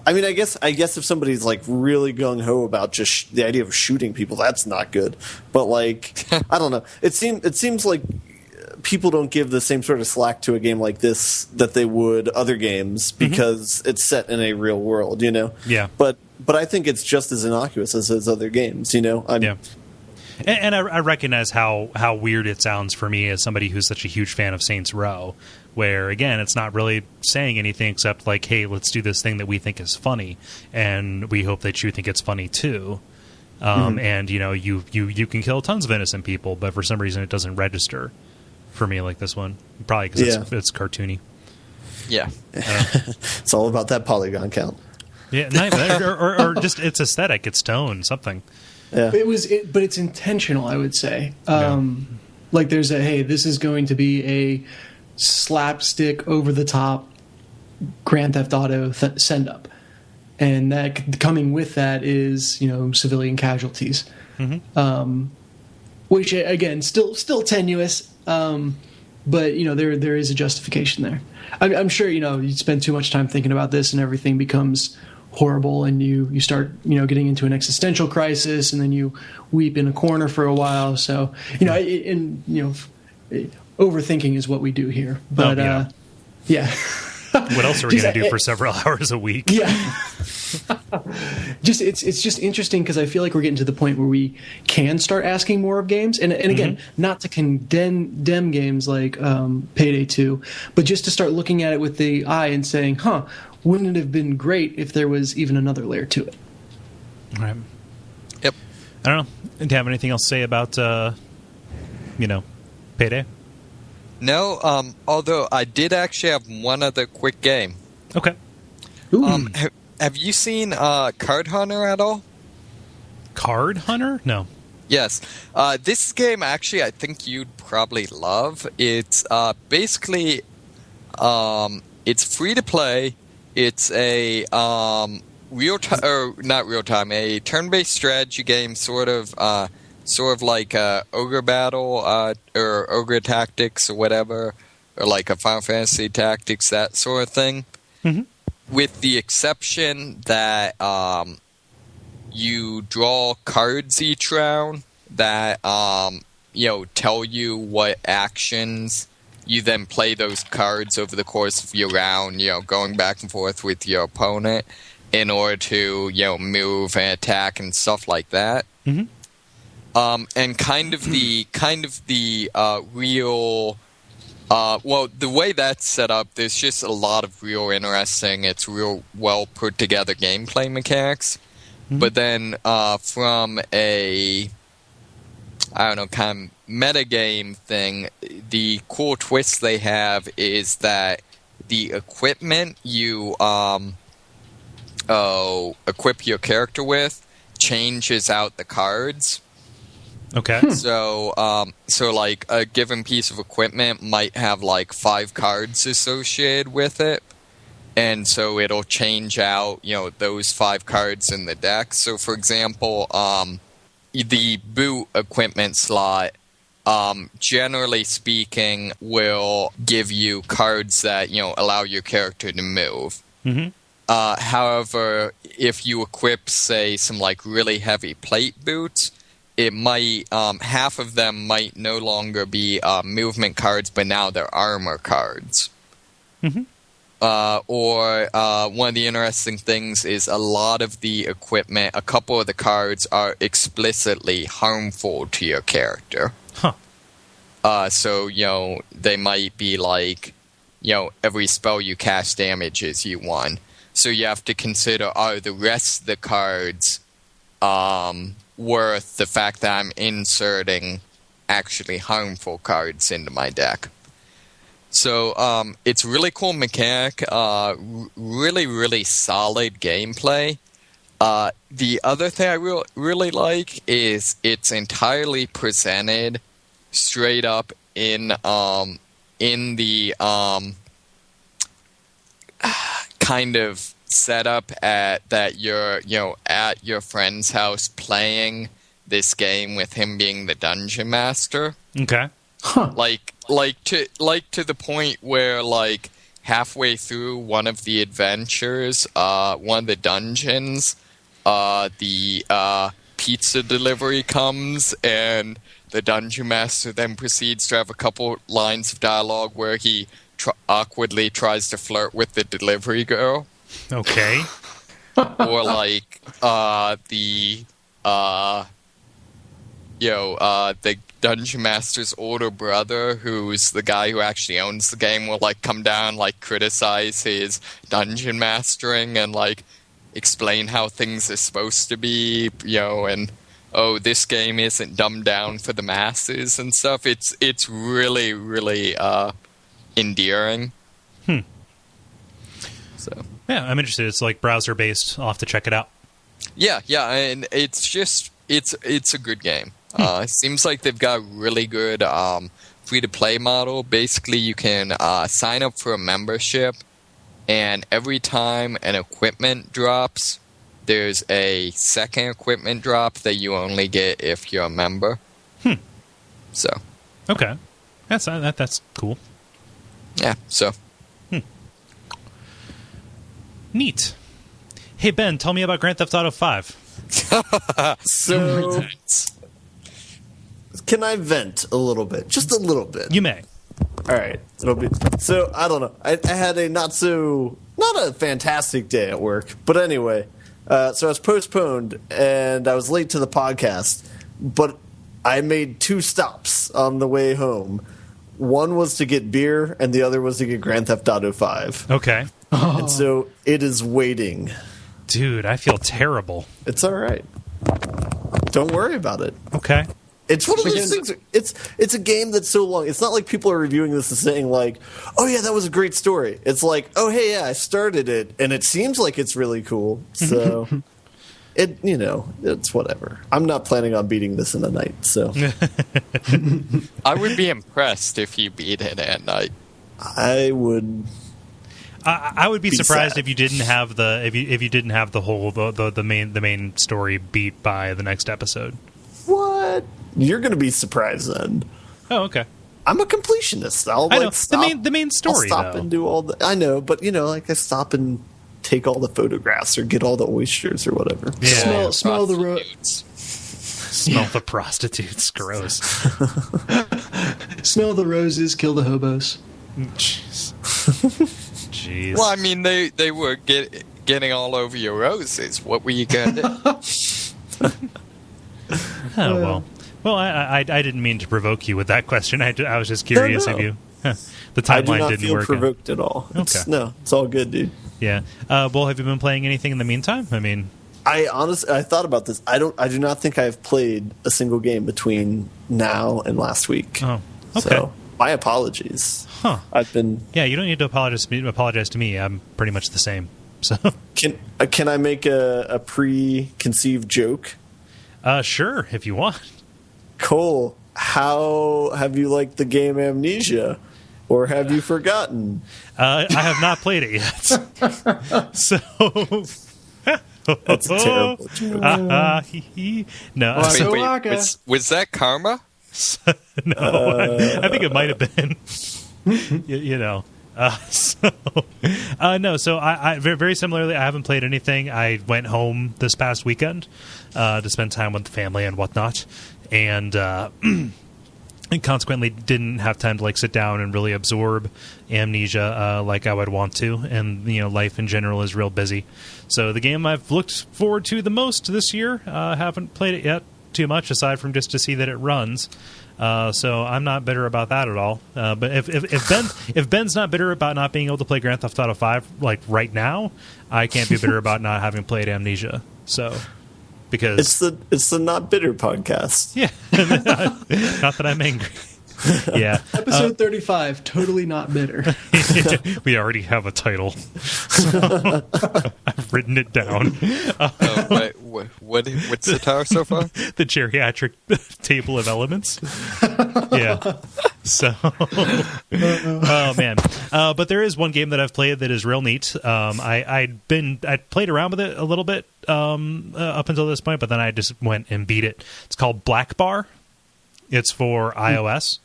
I mean, I guess if somebody's like really gung-ho about just the idea of shooting people, that's not good. But like, I don't know. It seems like people don't give the same sort of slack to a game like this that they would other games because it's set in a real world, Yeah. But I think it's just as innocuous as those other games, Yeah. And I recognize how weird it sounds for me as somebody who's such a huge fan of Saints Row, where, again, it's not really saying anything except like, hey, let's do this thing that we think is funny, and we hope that you think it's funny too. And, you can kill tons of innocent people, but for some reason it doesn't register for me like this one. Probably because it's cartoony. Yeah. It's all about that polygon count. Yeah, or just its aesthetic, its tone, something. Yeah. But it's intentional, I would say. Like there's this is going to be a slapstick, over the top Grand Theft Auto send up, and that coming with that is civilian casualties, which again still tenuous, but there is a justification there. I'm sure you spend too much time thinking about this and everything becomes horrible, and you start getting into an existential crisis, and then you weep in a corner for a while. So overthinking is what we do here. But yeah. What else are we going to do for several hours a week? Yeah. it's just interesting because I feel like we're getting to the point where we can start asking more of games, and again, not to condemn games like Payday 2, but just to start looking at it with the eye and saying, wouldn't it have been great if there was even another layer to it? All right. Yep. I don't know. Do you have anything else to say about Payday? No, although I did actually have one other quick game. Okay. Have you seen Card Hunter at all? Card Hunter? No. Yes. This game, actually, I think you'd probably love. It's basically, it's free to play. It's a not real time, a turn-based strategy game, sort of like Ogre Battle or Ogre Tactics or whatever, or like a Final Fantasy Tactics, that sort of thing. Mm-hmm. With the exception that you draw cards each round that tell you what actions. You then play those cards over the course of your round, going back and forth with your opponent in order to move and attack and stuff like that. Mm-hmm. And kind of the real. The way that's set up, there's just a lot of real interesting, it's real well put together gameplay mechanics. Mm-hmm. But then from a, kind of metagame thing, the cool twist they have is that the equipment you equip your character with changes out the cards. Okay. So like a given piece of equipment might have like 5 cards associated with it, and so it'll change out those 5 cards in the deck. So for example, the boot equipment slot, generally speaking, will give you cards that allow your character to move. Mm-hmm. However, if you equip, say, some like really heavy plate boots, it might half of them might no longer be movement cards, but now they're armor cards. Mm-hmm. Or one of the interesting things is a lot of the equipment, a couple of the cards are explicitly harmful to your character. Huh. So they might be like, every spell you cast damages you 1. So you have to consider, are the rest of the cards worth the fact that I'm inserting actually harmful cards into my deck? So it's a really cool mechanic, really, really solid gameplay. The other thing I really like is it's entirely presented straight up in the kind of setup that you're at your friend's house playing this game with him being the dungeon master. Okay. Huh. Like to the point where like halfway through one of the adventures, one of the dungeons, the pizza delivery comes, and the dungeon master then proceeds to have a couple lines of dialogue where he awkwardly tries to flirt with the delivery girl. Okay. Or like the dungeon master's older brother, who's the guy who actually owns the game, will like come down, like criticize his dungeon mastering and like explain how things are supposed to be, and this game isn't dumbed down for the masses and stuff. It's really, really endearing. So yeah, I'm interested. It's like browser based. I'll have to check it out. Yeah, and it's a good game. Seems like they've got a really good free-to-play model. Basically, you can sign up for a membership, and every time an equipment drops, there's a second equipment drop that you only get if you're a member. So. Okay. That's cool. Yeah, so. Neat. Hey, Ben, tell me about Grand Theft Auto 5. So, can I vent a little bit? Just a little bit. You may. All right. So, I don't know. I had not a fantastic day at work. But anyway, So I was postponed, and I was late to the podcast, but I made 2 stops on the way home. One was to get beer, and the other was to get Grand Theft Auto 5. Okay. And so it is waiting. Dude, I feel terrible. It's all right. Don't worry about it. Okay. It's one of those things. It's a game that's so long. It's not like people are reviewing this and saying like, "Oh yeah, that was a great story." It's like, "Oh hey, yeah, I started it, and it seems like it's really cool." So, it's whatever. I'm not planning on beating this in a night. So, I would be impressed if you beat it at night. I would. I would be surprised sad. if you didn't have if you didn't have the whole the main story beat by the next episode. What? You're going to be surprised then. Oh, okay. I'm a completionist. I know. The main story. I'll stop and do all the. I know, but I stop and take all the photographs or get all the oysters or whatever. Yeah. Smell the roses. Smell the prostitutes. Gross. Smell the roses. Kill the hobos. Jeez. Jeez. Well, I mean, they were getting all over your roses. What were you going to do? Oh, well. Well, I didn't mean to provoke you with that question. I was just curious if you... the timeline I do not didn't feel work provoked at all. It's all good, dude. Yeah. Well, have you been playing anything in the meantime? I mean... I thought about this. I do not think I have played a single game between now and last week. Oh, okay. So, my apologies. Huh. I've been... Yeah, you don't need to apologize to me. I'm pretty much the same. So Can I make a preconceived joke? Sure, if you want. Kole, how have you liked the game Amnesia? Or have you forgotten? I have not played it yet. So... That's a terrible joke. No. Was that karma? No, I think it might have been. So I very similarly, I haven't played anything. I went home this past weekend to spend time with the family and whatnot, and consequently didn't have time to sit down and really absorb Amnesia like I would want to. And life in general is real busy. So the game I've looked forward to the most this year, haven't played it yet too much, aside from just to see that it runs. So I'm not bitter about that at all. But if Ben's not bitter about not being able to play Grand Theft Auto 5 right now, I can't be bitter about not having played Amnesia. So because it's the Not Bitter podcast. Yeah, not that I'm angry. Yeah, episode 35. Totally not bitter. We already have a title. So I've written it down. What's the title so far? The Geriatric Table of Elements. Yeah. So, oh man. But there is one game that I've played that is real neat. I played around with it a little bit up until this point, but then I just went and beat it. It's called Black Bar. It's for iOS.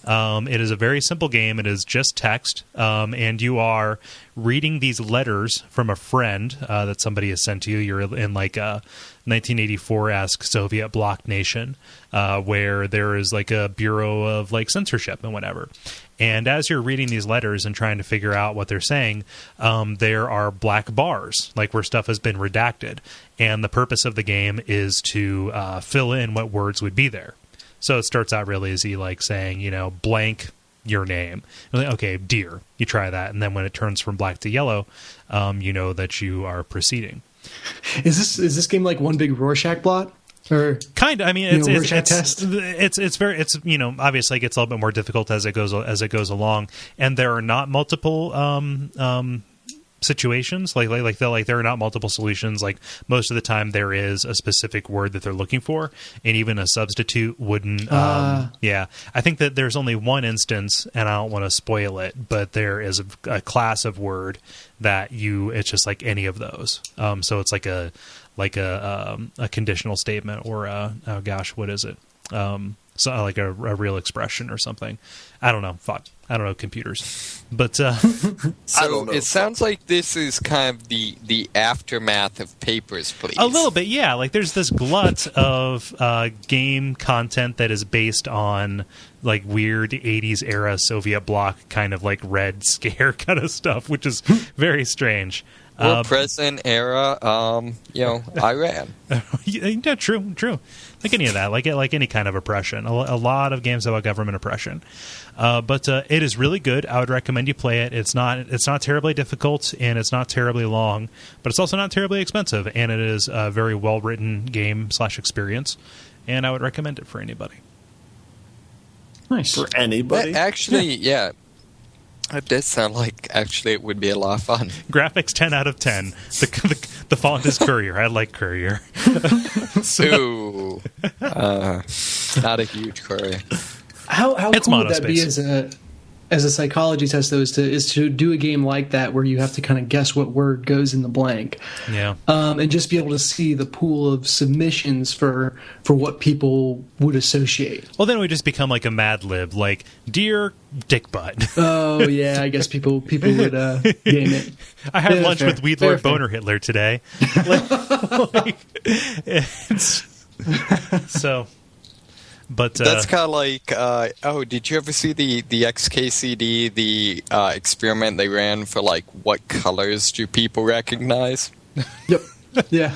It is a very simple game. It is just text, and you are reading these letters from a friend that somebody has sent to you. You're in a 1984-esque Soviet bloc nation where there is a bureau of censorship and whatever. And as you're reading these letters and trying to figure out what they're saying, there are black bars, where stuff has been redacted. And the purpose of the game is to fill in what words would be there. So it starts out real easy, saying, blank your name. Okay, dear. You try that, and then when it turns from black to yellow, you know that you are proceeding. Is this game like one big Rorschach blot? Or kind of. I mean, it's obviously it gets a little bit more difficult as it goes along, and there are not multiple situations there are not multiple solutions. Most of the time there is a specific word that they're looking for, and even a substitute wouldn't I think that there's only one instance, and I don't want to spoil it, but there is a class of word that it's just like any of those, so it's a conditional statement, or what is it, so like a real expression or something. I don't know. Fuck. I don't know computers. But so it sounds like this is kind of the aftermath of Papers, Please. A little bit, yeah. There's this glut of game content that is based on weird 80s era Soviet bloc kind of Red Scare kind of stuff, which is very strange. Or present era, Iran. Yeah, true. Like any of that, like any kind of oppression. A lot of games about government oppression. But it is really good. I would recommend you play it. It's not terribly difficult, and it's not terribly long, but it's also not terribly expensive, and it is a very well-written game / experience, and I would recommend it for anybody. Nice. For anybody? Actually, yeah. It does sound like, actually, it would be a lot of fun. Graphics 10 out of 10. The font is Courier. I like Courier. Ooh. Not a huge Courier. How cool would that be as a psychology test, though, is to do a game like that where you have to kind of guess what word goes in the blank. Yeah. And just be able to see the pool of submissions for what people would associate. Well, then we just become like a Mad Lib, like, dear dick butt. Oh, yeah, I guess people would game it. I had lunch with Weed Lord Boner Hitler today. So... But that's kind of like, did you ever see the XKCD, the experiment they ran for, like, what colors do people recognize? Yep. Yeah.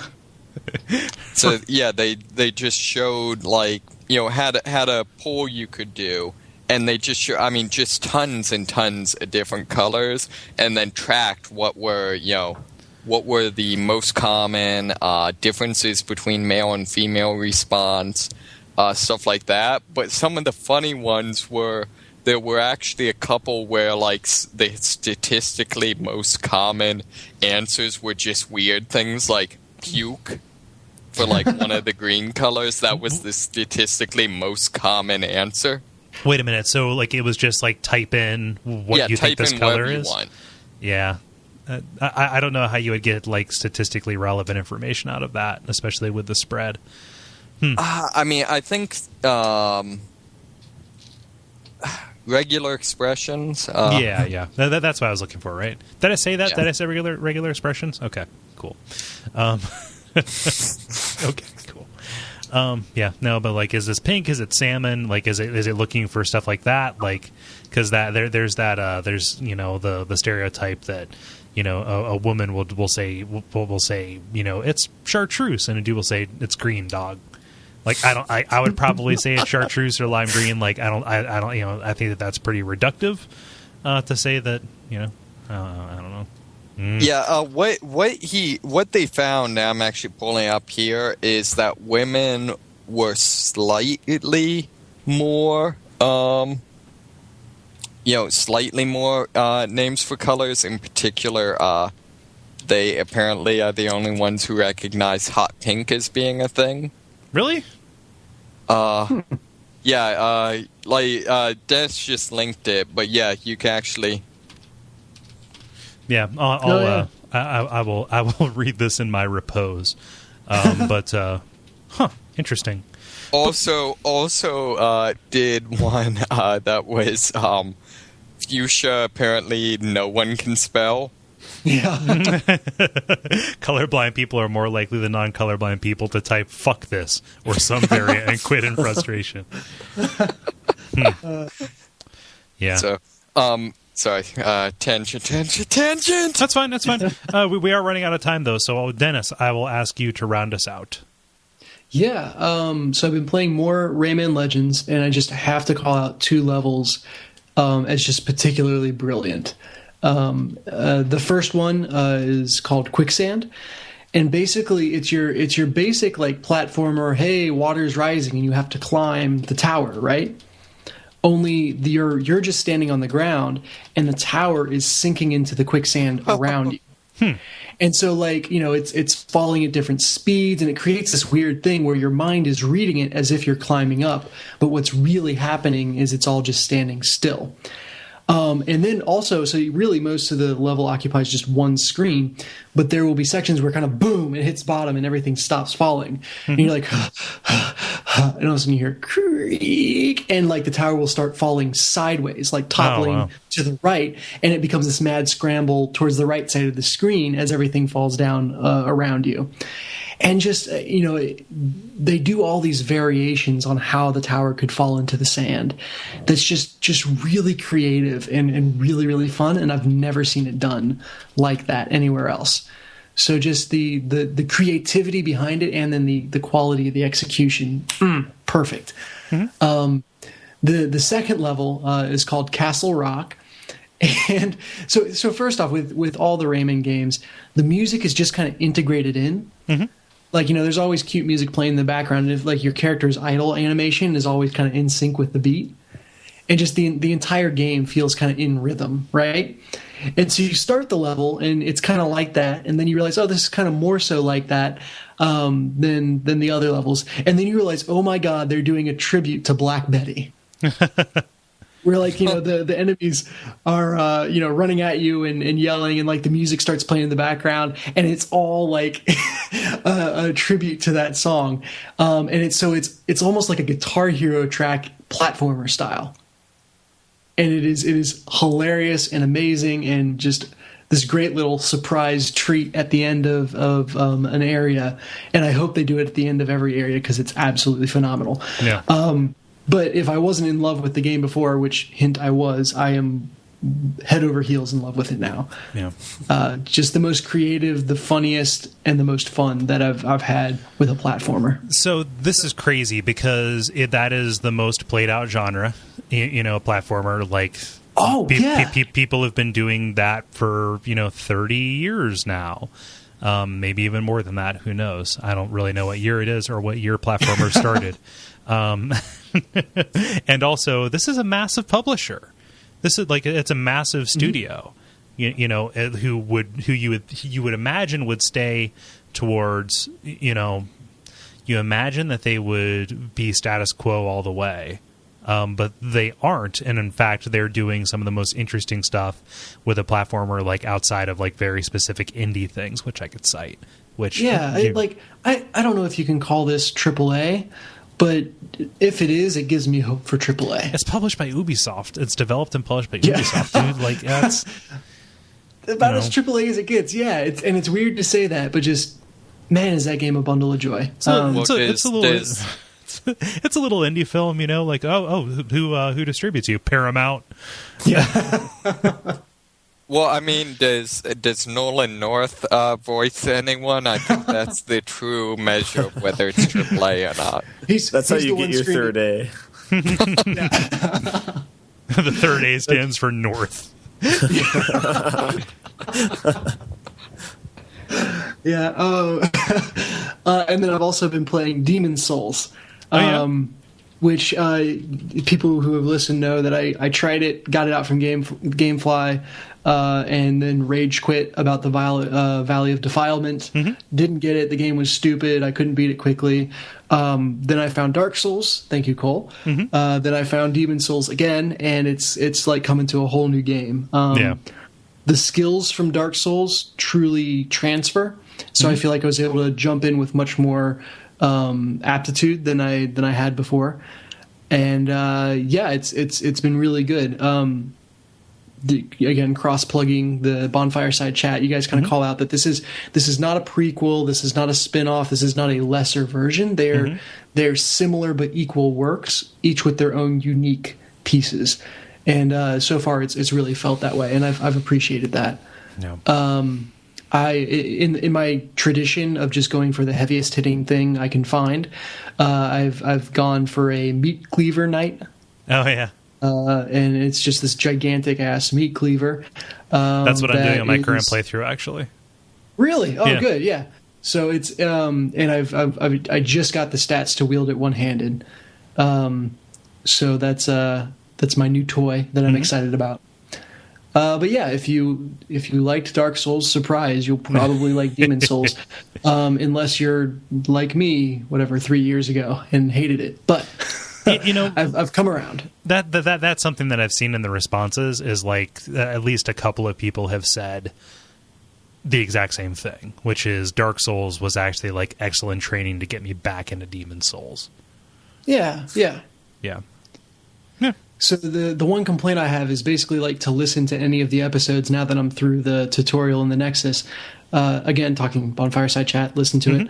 So, yeah, they just showed, like, had a poll you could do, and they just just tons and tons of different colors, and then tracked what were the most common differences between male and female response. Stuff like that, but some of the funny ones were there were actually a couple where like the statistically most common answers were just weird things like puke for like one of the green colors. That was the statistically most common answer. Wait a minute, so like it was just like type in what you think this color is? You want. Yeah. I don't know how you would get like statistically relevant information out of that, especially with the spread. I think regular expressions. Yeah. That's what I was looking for, right? Did I say that? Yeah. Did I say regular expressions? Okay, cool. Okay, cool. Yeah, no, but like, is this pink? Is it salmon? Like, is it looking for stuff like that? Like, because there's the stereotype that a woman will say it's chartreuse, and a dude will say it's green dog. Like I would probably say it's chartreuse or lime green. Like I don't I think that's pretty reductive to say that I don't know. Yeah, what they found, I'm actually pulling up here, is that women were slightly more names for colors. In particular, they apparently are the only ones who recognize hot pink as being a thing. Really? Yeah, Dennis just linked it, but yeah, you can actually... Yeah, I will read this in my repose. But interesting. Also, did one that was fuchsia. Apparently, no one can spell. Yeah. Colorblind people are more likely than non-colorblind people to type "fuck this" or some variant and quit in frustration. Yeah. So, sorry, tangent. That's fine. We are running out of time, though. So, Dennis, I will ask you to round us out. Yeah. So I've been playing more Rayman Legends, and I just have to call out 2 levels as just particularly brilliant. The first one is called Quicksand, and basically it's your basic like platformer. Hey, water's rising, and you have to climb the tower, right? Only you're just standing on the ground, and the tower is sinking into the quicksand around you. And so, like, it's falling at different speeds, and it creates this weird thing where your mind is reading it as if you're climbing up, but what's really happening is it's all just standing still. And then also, so really most of the level occupies just one screen, but there will be sections where kind of boom, it hits bottom and everything stops falling. And you're like, and all of a sudden you hear creak, and like the tower will start falling sideways, like toppling to the right, and it becomes this mad scramble towards the right side of the screen as everything falls down around you. And just, they do all these variations on how the tower could fall into the sand. That's just really creative and really, really fun. And I've never seen it done like that anywhere else. So just the creativity behind it, and then the quality of the execution, perfect. Mm-hmm. The second level is called Castle Rock. And so first off, with all the Rayman games, the music is just kind of integrated in. Mm-hmm. Like, there's always cute music playing in the background. And if, like, your character's idle animation is always kind of in sync with the beat. And just the entire game feels kind of in rhythm, right? And so you start the level, and it's kind of like that. And then you realize, oh, this is kind of more so like that than the other levels. And then you realize, oh, my God, they're doing a tribute to Black Betty. Where, like, the enemies are, running at you and yelling, and, like, the music starts playing in the background, and it's all, like, a tribute to that song. And it's almost like a Guitar Hero track platformer style. And it is hilarious and amazing, and just this great little surprise treat at the end of an area. And I hope they do it at the end of every area, because it's absolutely phenomenal. Yeah. But if I wasn't in love with the game before, which hint I was, I am head over heels in love with it now. Yeah. Just the most creative, the funniest, and the most fun that I've had with a platformer. So this is crazy, because that is the most played out genre, a platformer. Like, people have been doing that for 30 years now. Maybe even more than that. Who knows? I don't really know what year it is or what year platformers started. And also, this is a massive publisher. This is it's a massive studio. Mm-hmm. Who you would imagine would stay towards. You imagine that they would be status quo all the way. But they aren't, and in fact, they're doing some of the most interesting stuff with a platformer, like outside of like very specific indie things, which I could cite. Which I don't know if you can call this AAA, but if it is, it gives me hope for AAA. It's published by Ubisoft. It's developed and published by Ubisoft, dude. Like, that's about as AAA as it gets. Yeah, it's weird to say that, but just, man, is that game a bundle of joy? It's a little indie film, like who distributes you? Paramount. Yeah. Well, I mean, does Nolan North voice anyone? I think that's the true measure of whether it's AAA or not. That's how you get your third A. The third A stands for North. Yeah. And then I've also been playing Demon's Souls. Which people who have listened know that I tried it, got it out from GameFly, and then rage quit about the Valley of Defilement. Mm-hmm. Didn't get it. The game was stupid. I couldn't beat it quickly. Then I found Dark Souls. Thank you, Kole. Mm-hmm. Then I found Demon's Souls again, and it's like coming to a whole new game. The skills from Dark Souls truly transfer, so I feel like I was able to jump in with much more aptitude than I had before, and it's been really good. Again, cross-plugging the Bonfire Side chat, you guys kind of call out that this is not a prequel, this is not a spin-off, this is not a lesser version. They're similar but equal works, each with their own unique pieces, and so far it's really felt that way, and I've appreciated that. In my tradition of just going for the heaviest hitting thing I can find, I've gone for a meat cleaver night. Oh yeah. And it's just this gigantic ass meat cleaver. That's what I'm doing on my current playthrough, actually. Really? Oh, yeah. Good. Yeah. So it's and I just got the stats to wield it one handed. So that's my new toy that I'm excited about. But yeah, if you liked Dark Souls, surprise, you'll probably like Demon's Souls, unless you're like me, 3 years ago, and hated it. But I've come around. That's something that I've seen in the responses is like at least a couple of people have said the exact same thing, which is Dark Souls was actually like excellent training to get me back into Demon's Souls. Yeah. So the one complaint I have is basically like to listen to any of the episodes now that I'm through the tutorial in the Nexus. Again, talking Bonfireside Chat, listen to it.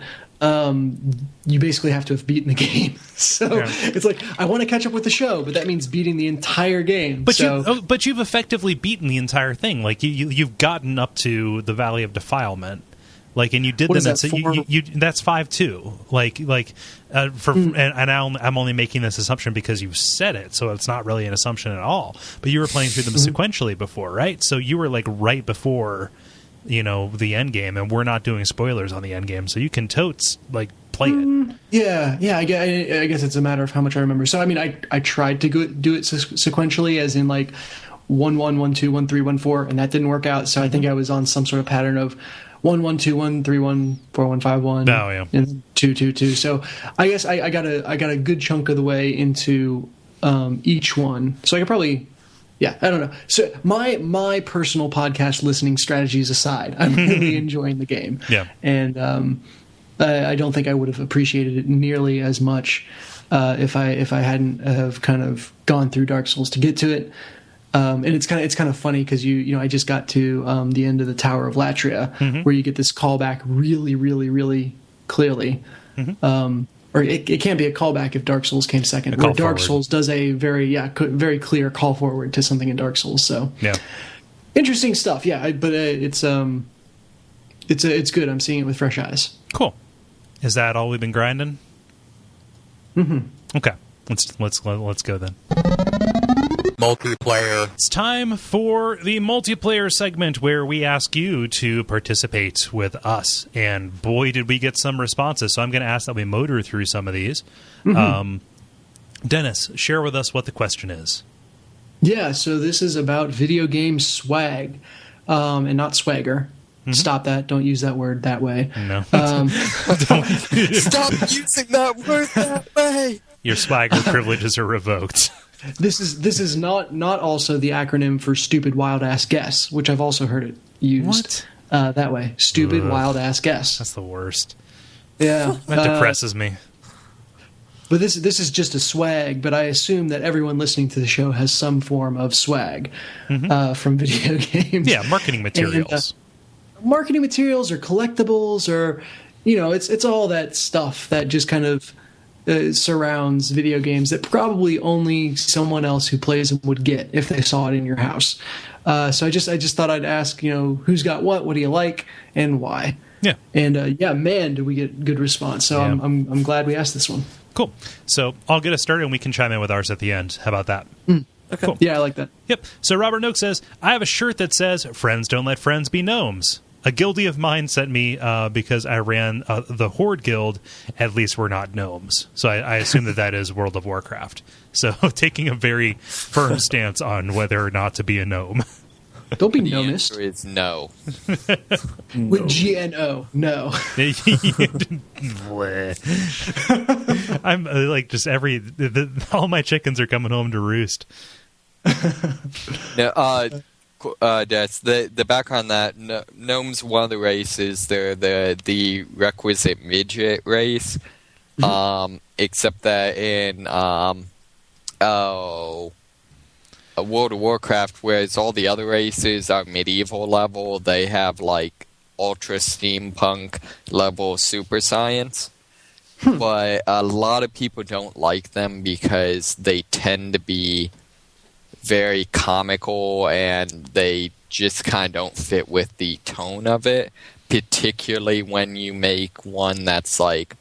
You basically have to have beaten the game. So it's like, I want to catch up with the show, but that means beating the entire game. But but you've effectively beaten the entire thing. Like you've gotten up to the Valley of Defilement. Like, and you did them. That's 5-2. And I'm only making this assumption because you said it, so it's not really an assumption at all. But you were playing through them sequentially before, right? So you were like right before, the end game, and we're not doing spoilers on the end game, so you can totes like play it. Yeah. I guess it's a matter of how much I remember. So I mean, I tried to do it sequentially, as in like 1-1, 1-2, 1-3, 1-4, and that didn't work out. So I think I was on some sort of pattern of 1-1-2-1, 3-1, 4-1, 5-1, and 2-2-2. So I guess I got a good chunk of the way into each one. So I could probably, I don't know. So my personal podcast listening strategies aside, I'm really enjoying the game. Yeah, and I don't think I would have appreciated it nearly as much if I hadn't have kind of gone through Dark Souls to get to it. And it's kind of funny because I just got to the end of the Tower of Latria, where you get this callback really, really, really clearly. Or it can't be a callback if Dark Souls came second. Where Dark Souls does a very clear call forward to something in Dark Souls. So interesting stuff. Yeah, but it's good. I'm seeing it with fresh eyes. Cool. Is that all we've been grinding? Okay. Let's go then. Multiplayer. It's time for the multiplayer segment where we ask you to participate with us. And boy, did we get some responses. So I'm going to ask that we motor through some of these. Dennis, share with us what the question is. Yeah, so this is about video game swag and not swagger. Stop that. Don't use that word that way. No. Stop using that word that way. Your swagger privileges are revoked. This is not also the acronym for stupid wild ass guess, which I've also heard it used that way. Stupid wild ass guess. That's the worst. Yeah, that depresses me. But this is just a swag. But I assume that everyone listening to the show has some form of swag from video games. Yeah, marketing materials. Marketing materials or collectibles or it's all that stuff that just kind of surrounds video games that probably only someone else who plays them would get if they saw it in your house. So I just thought I'd ask, who's got what do you like, and why? Yeah. And man, did we get good response. So yeah. I'm glad we asked this one. Cool. So I'll get us started, and we can chime in with ours at the end. How about that? Okay. Cool. Yeah, I like that. Yep. So Robert Noak says, I have a shirt that says, "Friends don't let friends be gnomes." A guildie of mine sent me because I ran the Horde Guild. At least we're not gnomes. So I assume that is World of Warcraft. So taking a very firm stance on whether or not to be a gnome. Don't be gnomist. The answer is no. With GNO, no. I'm like just all my chickens are coming home to roost. That's the background that gnomes, one of the races, they're the requisite midget race, except that in World of Warcraft, whereas all the other races are medieval level, they have like ultra steampunk level super science. But a lot of people don't like them because they tend to be very comical, and they just kind of don't fit with the tone of it, particularly when you make one that's like,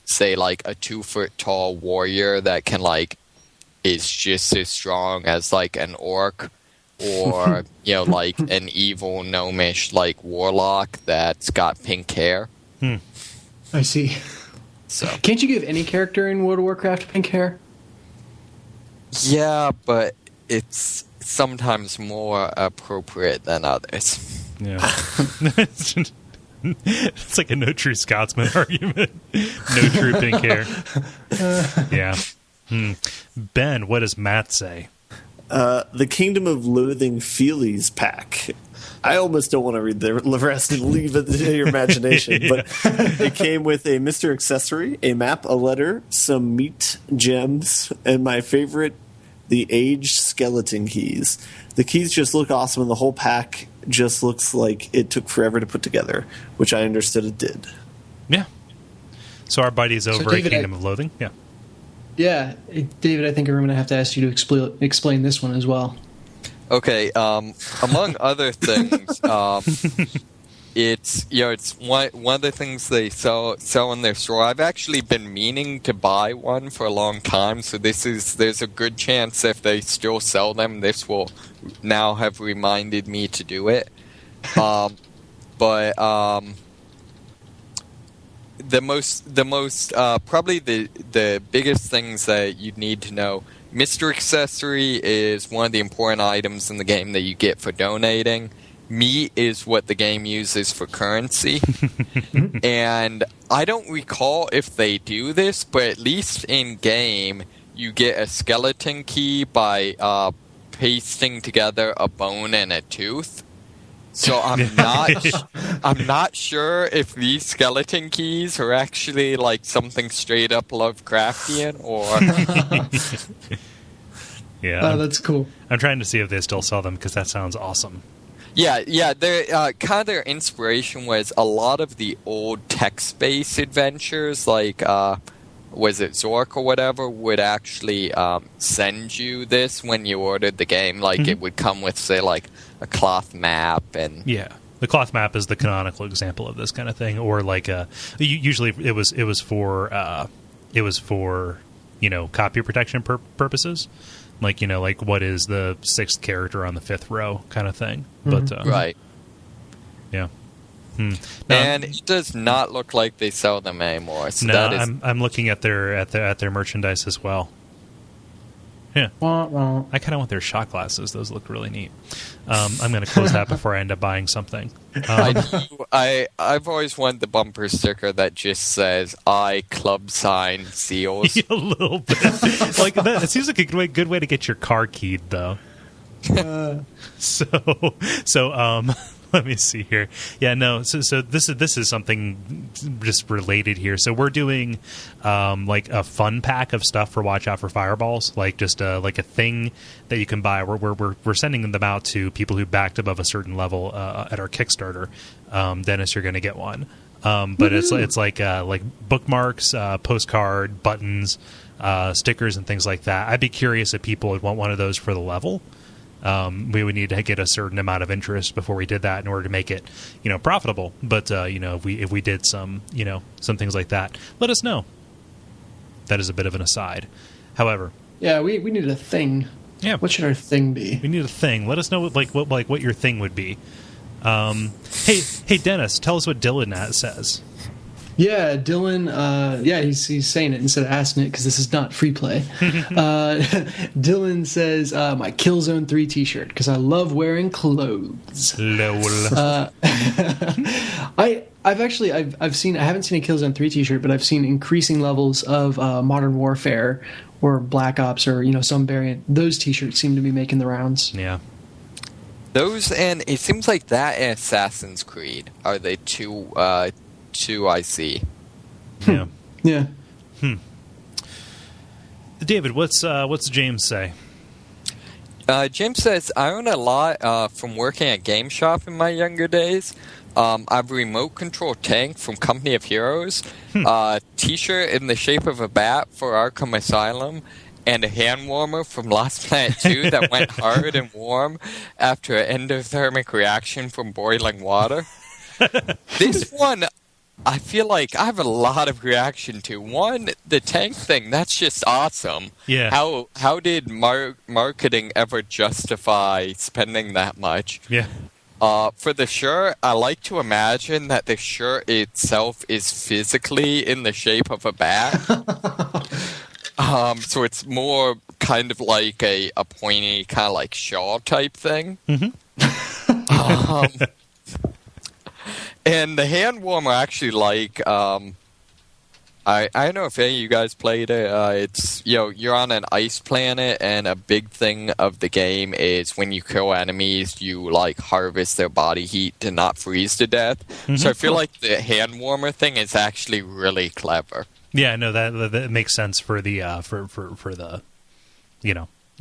say, like a 2-foot tall warrior that can like is just as strong as like an orc, or like an evil gnomish like warlock that's got pink hair. I see. So can't you give any character in World of Warcraft pink hair? Yeah, but it's sometimes more appropriate than others. Yeah. It's like a no true Scotsman argument. No true pink hair. Yeah. Ben, what does Matt say? The Kingdom of Loathing Feelies pack. I almost don't want to read the rest and leave it to your imagination, but it came with a Mr. Accessory, a map, a letter, some meat gems, and my favorite the aged skeleton keys. The keys just look awesome, and the whole pack just looks like it took forever to put together, which I understood it did. Yeah. So our buddies over at Kingdom of Loathing. Yeah. Yeah, David, I think I'm going to have to ask you to explain this one as well. Okay, among other things, it's one of the things they sell in their store. I've actually been meaning to buy one for a long time, so there's a good chance if they still sell them, this will now have reminded me to do it. But the most probably the biggest things that you'd need to know. Mr. Accessory is one of the important items in the game that you get for donating. Meat is what the game uses for currency. And I don't recall if they do this, but at least in game, you get a skeleton key by pasting together a bone and a tooth. So I'm not sure if these skeleton keys are actually like something straight up Lovecraftian or. Yeah. Oh, that's cool. I'm trying to see if they still sell them because that sounds awesome. Yeah. Their kind of their inspiration was a lot of the old text-based adventures, like was it Zork or whatever, would actually send you this when you ordered the game. Like it would come with, say, like a cloth map and the cloth map is the canonical example of this kind of thing, or like usually it was for copy protection purposes, like what is the sixth character on the fifth row kind of thing. But right, yeah. No, and it does not look like they sell them anymore. So no, I'm looking at their merchandise as well. Yeah, I kind of want their shot glasses. Those look really neat. I'm going to close that before I end up buying something. I've always wanted the bumper sticker that just says "I club sign seals." A little bit like that. It seems like a good way to get your car keyed, though. So let me see here. Yeah, no. So this is something just related here. So we're doing like a fun pack of stuff for Watch Out for Fireballs, like just like a thing that you can buy. We're sending them out to people who backed above a certain level at our Kickstarter. Dennis, you're going to get one. But it's like bookmarks, postcard, buttons, stickers, and things like that. I'd be curious if people would want one of those for the level. We would need to get a certain amount of interest before we did that in order to make it, profitable. But if we did some things like that, let us know. That is a bit of an aside. However, yeah, we need a thing. Yeah, what should our thing be? We need a thing. Let us know what your thing would be. Hey, Dennis, tell us what Dylan says. Yeah, Dylan, he's saying it instead of asking it because this is not free play. Dylan says, my Killzone 3 t-shirt because I love wearing clothes. Lol. I've seen, I haven't seen a Killzone 3 t-shirt, but I've seen increasing levels of Modern Warfare or Black Ops or, some variant. Those t-shirts seem to be making the rounds. Yeah. Those, and it seems like that and Assassin's Creed are the two I see. Yeah. Yeah. David, what's James say? James says, I own a lot from working at Game Shop in my younger days. I have a remote control tank from Company of Heroes, t-shirt in the shape of a bat for Arkham Asylum, and a hand warmer from Lost Planet 2 that went hard and warm after an endothermic reaction from boiling water. This one, I feel like I have a lot of reaction to. One, the tank thing, that's just awesome. Yeah. How did marketing ever justify spending that much? Yeah. For the shirt, I like to imagine that the shirt itself is physically in the shape of a bat. So it's more kind of like a pointy, kind of like shawl type thing. Mm-hmm. And the hand warmer, actually, like, I don't know if any of you guys played it. It's, you're on an ice planet, and a big thing of the game is when you kill enemies, you, like, harvest their body heat to not freeze to death. Mm-hmm. So I feel like the hand warmer thing is actually really clever. Yeah, no, that makes sense for the for the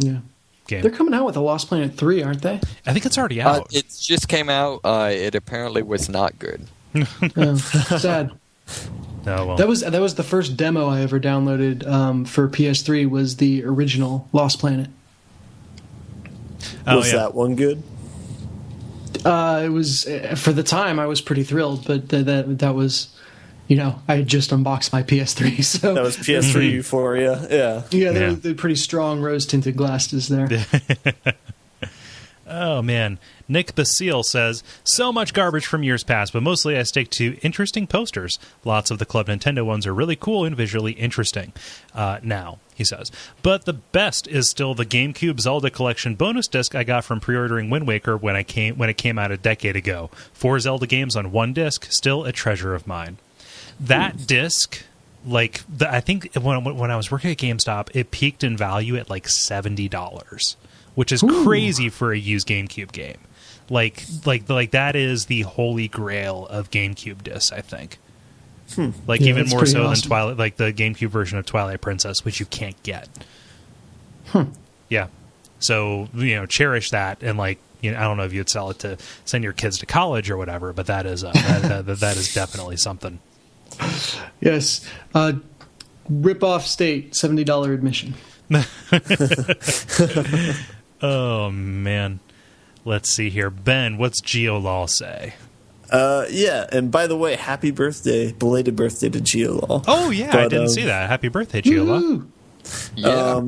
game. They're coming out with a Lost Planet 3, aren't they? I think it's already out. It just came out. It apparently was not good. Oh, sad. Oh, well. That was the first demo I ever downloaded for PS3 was the original Lost Planet. Was that one good? It was for the time I was pretty thrilled, but that was, I had just unboxed my PS3, so that was PS3 euphoria. Yeah, they're pretty strong rose tinted glasses there. Oh, man. Nick Basile says, so much garbage from years past, but mostly I stick to interesting posters. Lots of the Club Nintendo ones are really cool and visually interesting. Now, he says. But the best is still the GameCube Zelda Collection bonus disc I got from pre-ordering Wind Waker when it came out a decade ago. 4 Zelda games on one disc, still a treasure of mine. That disc... I think when I was working at GameStop, it peaked in value at like $70, which is crazy for a used GameCube game. Like that is the holy grail of GameCube discs, I think. Even more so than Twilight, like the GameCube version of Twilight Princess, which you can't get. Yeah, so cherish that, and I don't know if you'd sell it to send your kids to college or whatever, but that is that is definitely something. Yes. Rip-off state, $70 admission. Oh, man. Let's see here. Ben, what's Geolaw say? Yeah, and by the way, happy birthday, belated birthday to Geolaw. Oh, yeah, I didn't see that. Happy birthday, Geolaw. Yeah.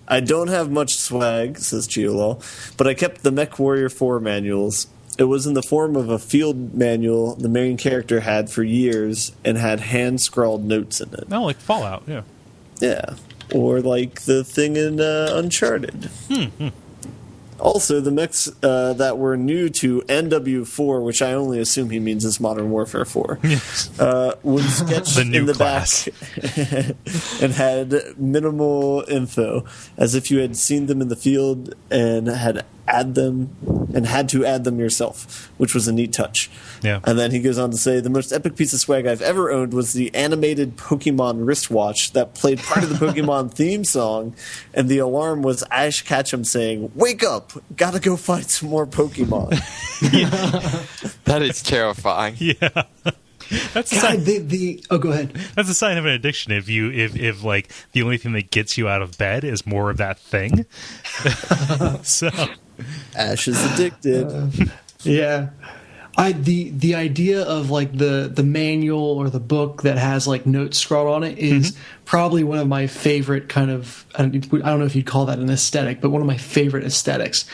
I don't have much swag, says Geolaw, but I kept the Mech Warrior 4 manuals. It was in the form of a field manual the main character had for years and had hand-scrawled notes in it. Oh, like Fallout, yeah. Yeah, or like the thing in Uncharted. Also, the mechs that were new to NW4, which I only assume he means is Modern Warfare 4, would sketch the new in the class. back and had minimal info, as if you had seen them in the field and had to add them yourself, which was a neat touch. Yeah. And then he goes on to say, the most epic piece of swag I've ever owned was the animated Pokemon wristwatch that played part of the Pokemon theme song, and the alarm was Ash Ketchum saying, "Wake up! Gotta go find some more Pokemon." That is terrifying. Yeah. That's God, go ahead. That's a sign of an addiction if the only thing that gets you out of bed is more of that thing. So Ash is addicted. Yeah. The idea of the manual or the book that has notes scrawled on it is probably one of my favorite kind of, I don't know if you'd call that an aesthetic, but one of my favorite aesthetics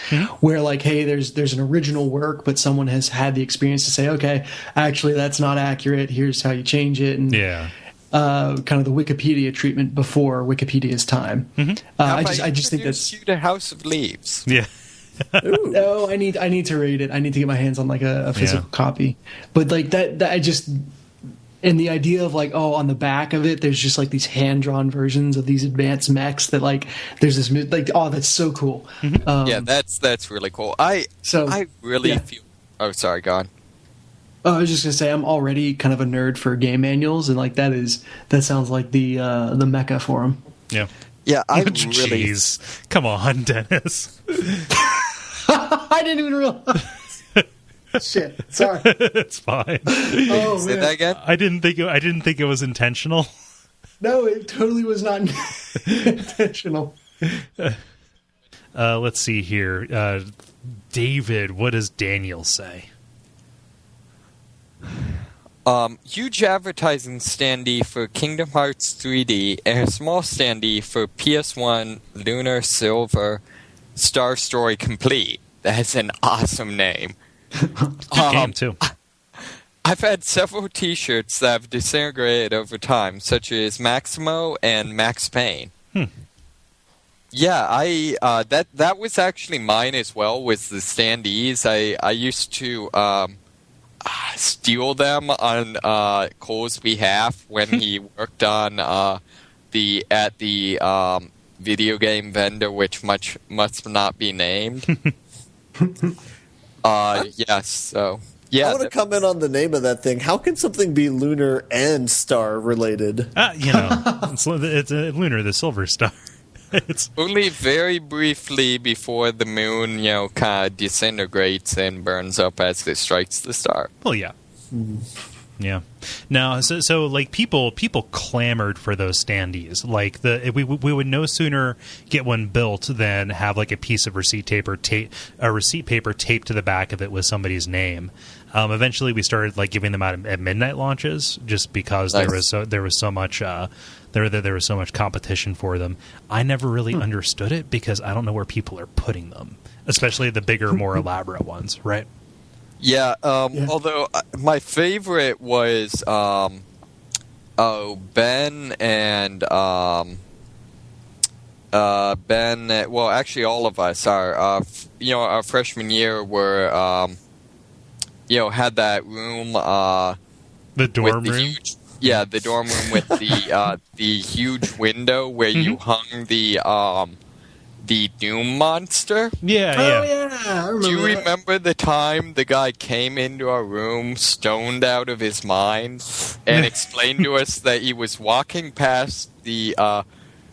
where hey, there's an original work, but someone has had the experience to say, okay, actually that's not accurate. Here's how you change it. And kind of the Wikipedia treatment before Wikipedia's time. I just think that's the House of Leaves. Yeah. No, I need to read it. I need to get my hands on a physical copy. But that I just, and the idea of on the back of it, there's just these hand drawn versions of these advanced mechs that there's this that's so cool. Yeah, that's really cool. I really feel. Oh, sorry, go on. I was just gonna say I'm already kind of a nerd for game manuals, and that sounds like the mecca for them. Yeah. Yeah, I really. Jeez, come on, Dennis. I didn't even realize. Shit, sorry. It's fine. Oh, Say that again. I didn't think it was intentional. No, it totally was not intentional. Let's see here, David. What does Daniel say? Huge advertising standee for Kingdom Hearts 3D and a small standee for PS1 Lunar Silver Star Story Complete. That's an awesome name. Good game, too. I've had several T-shirts that have disintegrated over time, such as Maximo and Max Payne. Yeah, that was actually mine as well, was the standees. I used to steal them on Kole's behalf when he worked on the video game vendor, which must not be named. Yes, so yeah. I want to comment on the name of that thing. How can something be lunar and star related? It's Lunar, the Silver Star. It's only very briefly before the moon, kind of disintegrates and burns up as it strikes the star. Well, yeah. Yeah. Now, so like people clamored for those standees. Like we would no sooner get one built than have like a piece of receipt paper taped to the back of it with somebody's name. Eventually, we started like giving them out at midnight launches, just because there was so much there was so much competition for them. I never really understood it because I don't know where people are putting them, especially the bigger, more elaborate ones, right? Yeah, although my favorite was Ben and well, actually all of us, our freshman year were had that room, the dorm room. The dorm room with the huge window where you hung the Doom monster. Yeah. I remember. Do you remember the time the guy came into our room stoned out of his mind and explained to us that he was walking past the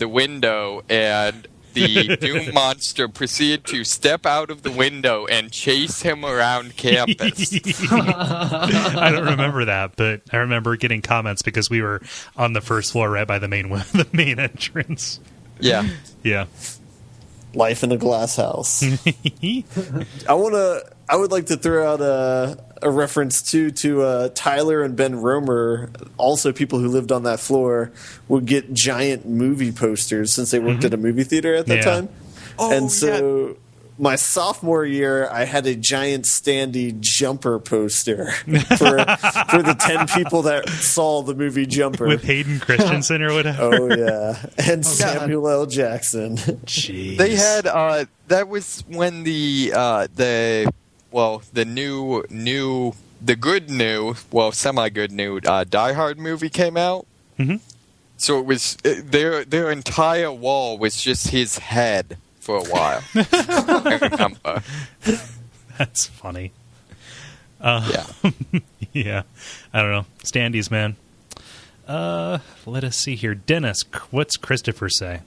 window and the Doom monster proceeded to step out of the window and chase him around campus? I don't remember that, but I remember getting comments because we were on the first floor right by the main entrance. Yeah. Yeah. Life in a glass house. I would like to throw out a reference to Tyler and Ben Romer, also people who lived on that floor, would get giant movie posters since they worked at a movie theater at that time. Oh, and so my sophomore year, I had a giant standee Jumper poster for the 10 people that saw the movie Jumper. With Hayden Christensen or whatever. Oh, yeah. And Samuel L. Jackson. Jeez. They had, that was when the semi-good new Die Hard movie came out. Mm-hmm. So it was, their entire wall was just his head for a while. I remember. That's funny. Yeah. Yeah. I don't know. Standees, man. Let us see here. Dennis, what's Christopher say?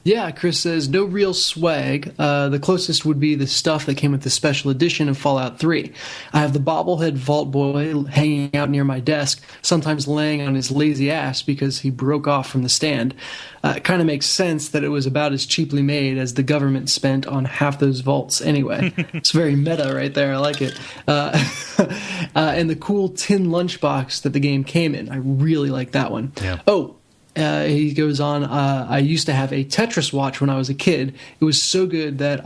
Yeah, Chris says, no real swag. The closest would be the stuff that came with the special edition of Fallout 3. I have the bobblehead Vault Boy hanging out near my desk, sometimes laying on his lazy ass because he broke off from the stand. It kind of makes sense that it was about as cheaply made as the government spent on half those vaults anyway. It's very meta right there. I like it. And the cool tin lunchbox that the game came in. I really like that one. Yeah. Oh, he goes on, I used to have a Tetris watch when I was a kid. It was so good that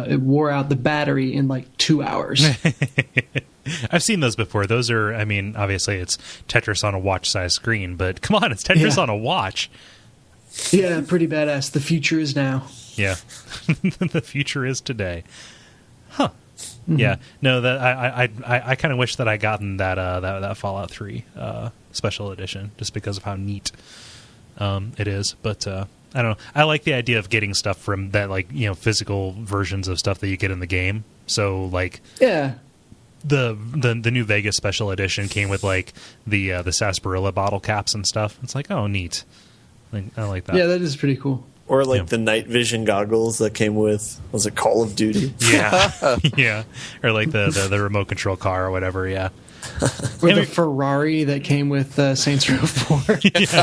it wore out the battery in like 2 hours. I've seen those before. Those are, I mean, obviously it's Tetris on a watch-sized screen, but come on, it's Tetris on a watch. Yeah, pretty badass. The future is now. Yeah. The future is today. Huh. Mm-hmm. Yeah. No, that I kind of wish that I gotten that Fallout 3 special edition just because of how neat it is. But I don't know. I like the idea of getting stuff from that, like, physical versions of stuff that you get in the game. So like, yeah. The New Vegas special edition came with like the sarsaparilla bottle caps and stuff. It's like, oh, neat. I like that. Yeah, that is pretty cool. Or like the night vision goggles that came with, was it Call of Duty? Yeah. Yeah. Or like the remote control car or whatever, yeah. Or the Ferrari that came with Saints Row 4. Yeah.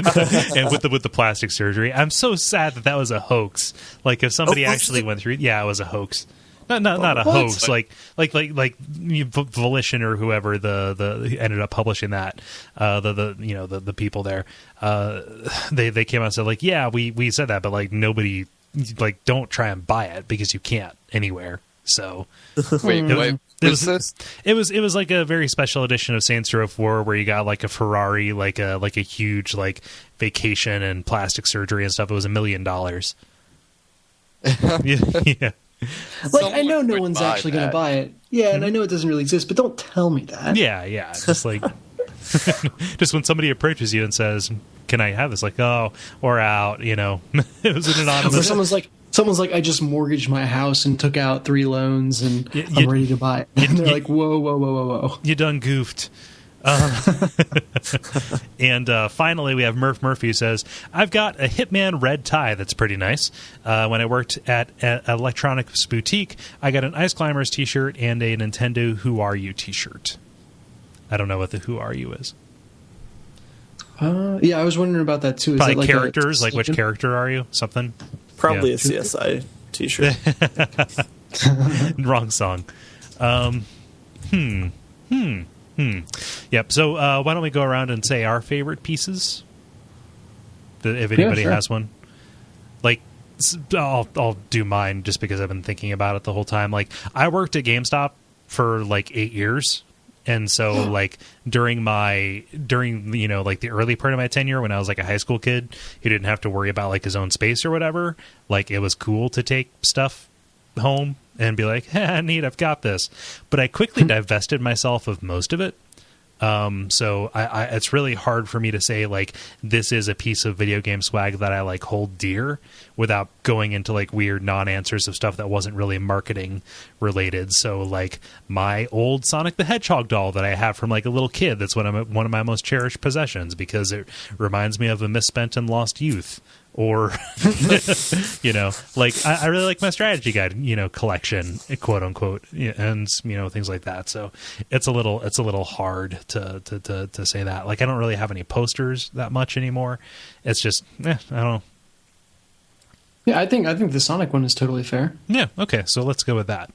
And with the plastic surgery. I'm so sad that was a hoax. Like if somebody actually went through, it was a hoax. Not a hoax, like Volition or whoever the ended up publishing that, the people there, they came out and said like, yeah, we said that, but like nobody, like, don't try and buy it because you can't anywhere. So wait, it was like a very special edition of Saints Row 4 where you got like a Ferrari, like a huge like vacation and plastic surgery and stuff. It was $1 million. Yeah. Like, I know no one's actually going to buy it. Yeah, and I know it doesn't really exist, but don't tell me that. Yeah. Just like, just when somebody approaches you and says, "Can I have this?" Like, oh, we're out. It was an anonymous. Or someone's like, I just mortgaged my house and took out 3 loans and I'm ready to buy it. And they're like, whoa. You done goofed. And finally, we have Murph Murphy, who says, I've got a Hitman red tie that's pretty nice. When I worked at an electronics boutique, I got an Ice Climbers t-shirt and a Nintendo Who Are You t-shirt. I don't know what the Who Are You is. Yeah, I was wondering about that too. Is Probably that like characters, like which character are you? Something? Probably a CSI t-shirt. Wrong song. Yep. So why don't we go around and say our favorite pieces? If anybody has one. Like, I'll do mine just because I've been thinking about it the whole time. Like, I worked at GameStop for like 8 years. And so, like, during you know, like the early part of my tenure when I was like a high school kid who didn't have to worry about like his own space or whatever, like it was cool to take stuff home and be like, neat, I've got this. But I quickly divested myself of most of it. So I it's really hard for me to say like this is a piece of video game swag that I like hold dear without going into like weird non-answers of stuff that wasn't really marketing related. So like my old Sonic the Hedgehog doll that I have from like a little kid, that's one of my most cherished possessions because it reminds me of a misspent and lost youth. Or, you know, like I really like my strategy guide, you know, collection, quote unquote, and you know, things like that. So it's a little hard to say that. Like I don't really have any posters that much anymore. It's just, I don't know. Yeah, I think the Sonic one is totally fair. Yeah. Okay. So let's go with that.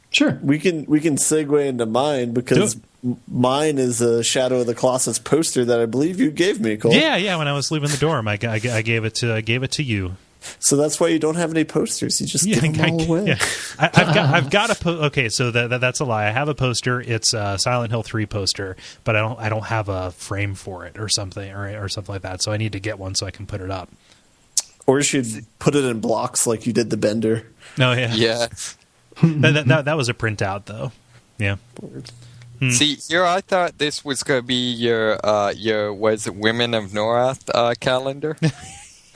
Sure. We can segue into mine because mine is a Shadow of the Colossus poster that I believe you gave me, Cole. Yeah. When I was leaving the dorm, I gave it to you. So that's why you don't have any posters. You just give them all away. Yeah. I've got a okay. So that's a lie. I have a poster. It's a Silent Hill 3 poster, but I don't have a frame for it or something or something like that. So I need to get one so I can put it up. Or you should put it in blocks like you did the Bender. Oh yeah. Yeah. That was a printout though. Yeah. See, here I thought this was going to be your was it Women of Norath calendar?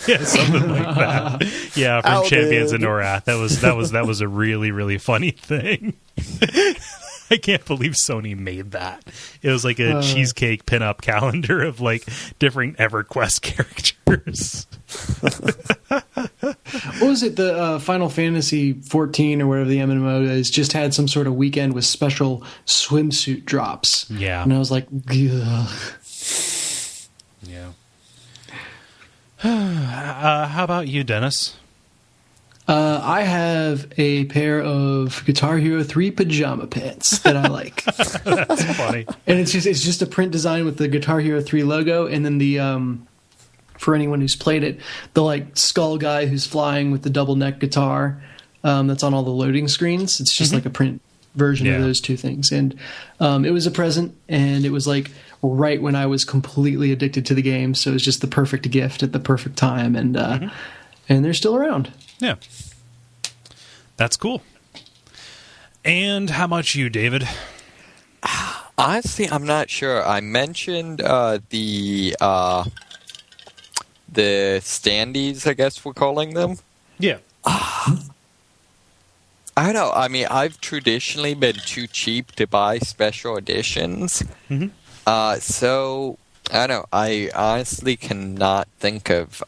Yeah, something like that. Yeah, from Champions of Norath. That was a really, really funny thing. I can't believe Sony made that. It was like a cheesecake pinup calendar of like different EverQuest characters. What was it? The Final Fantasy 14 or whatever the MMO is just had some sort of weekend with special swimsuit drops. Yeah, and I was like, ugh. Yeah. How about you, Dennis? I have a pair of Guitar Hero 3 pajama pants that I like. That's funny. And it's just a print design with the Guitar Hero 3 logo, and then the for anyone who's played it, the like skull guy who's flying with the double neck guitar that's on all the loading screens. It's just like a print version of those two things. And it was a present, and it was like right when I was completely addicted to the game, so it was just the perfect gift at the perfect time, and they're still around. Yeah. That's cool. And how about you, David? Honestly, I'm not sure. I mentioned the standees, I guess we're calling them. Yeah. I don't know. I mean, I've traditionally been too cheap to buy special editions. So, I don't know. I honestly cannot think of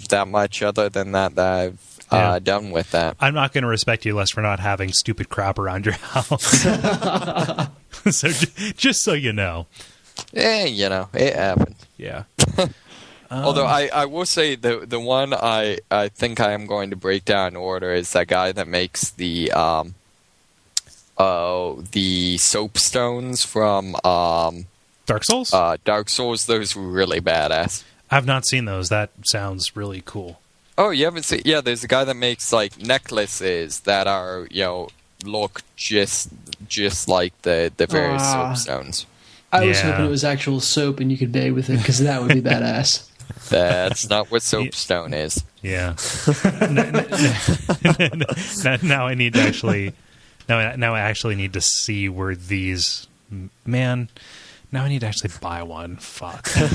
that much other than that I've done with that. I'm not going to respect you less for not having stupid crap around your house. So just so you know. Yeah, you know, it happened. Yeah. Although I will say the one I think I am going to break down in order is that guy that makes the soapstones from Dark Souls? Dark Souls. Those were really badass. I've not seen those. That sounds really cool. Oh, you haven't seen? Yeah, there's a guy that makes like necklaces that are, you know, look just like the various soapstones. I was hoping it was actual soap and you could bathe with it, because that would be badass. That's not what soapstone is. Yeah. Now I need to actually. Now I actually need to see where these. Man. Now I need to actually buy one. Fuck. Damn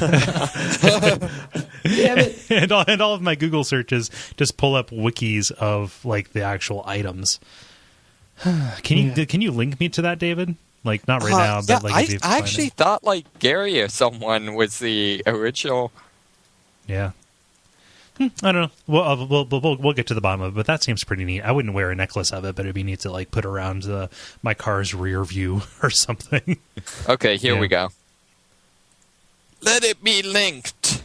it. And all of my Google searches just pull up wikis of like the actual items. Can you link me to that, David? Like, not right now, but like, I actually thought like Gary or someone was the original. Yeah. I don't know. We'll get to the bottom of it, but that seems pretty neat. I wouldn't wear a necklace of it, but it'd be neat to like put around my car's rear view or something. Okay, here we go. Let it be linked.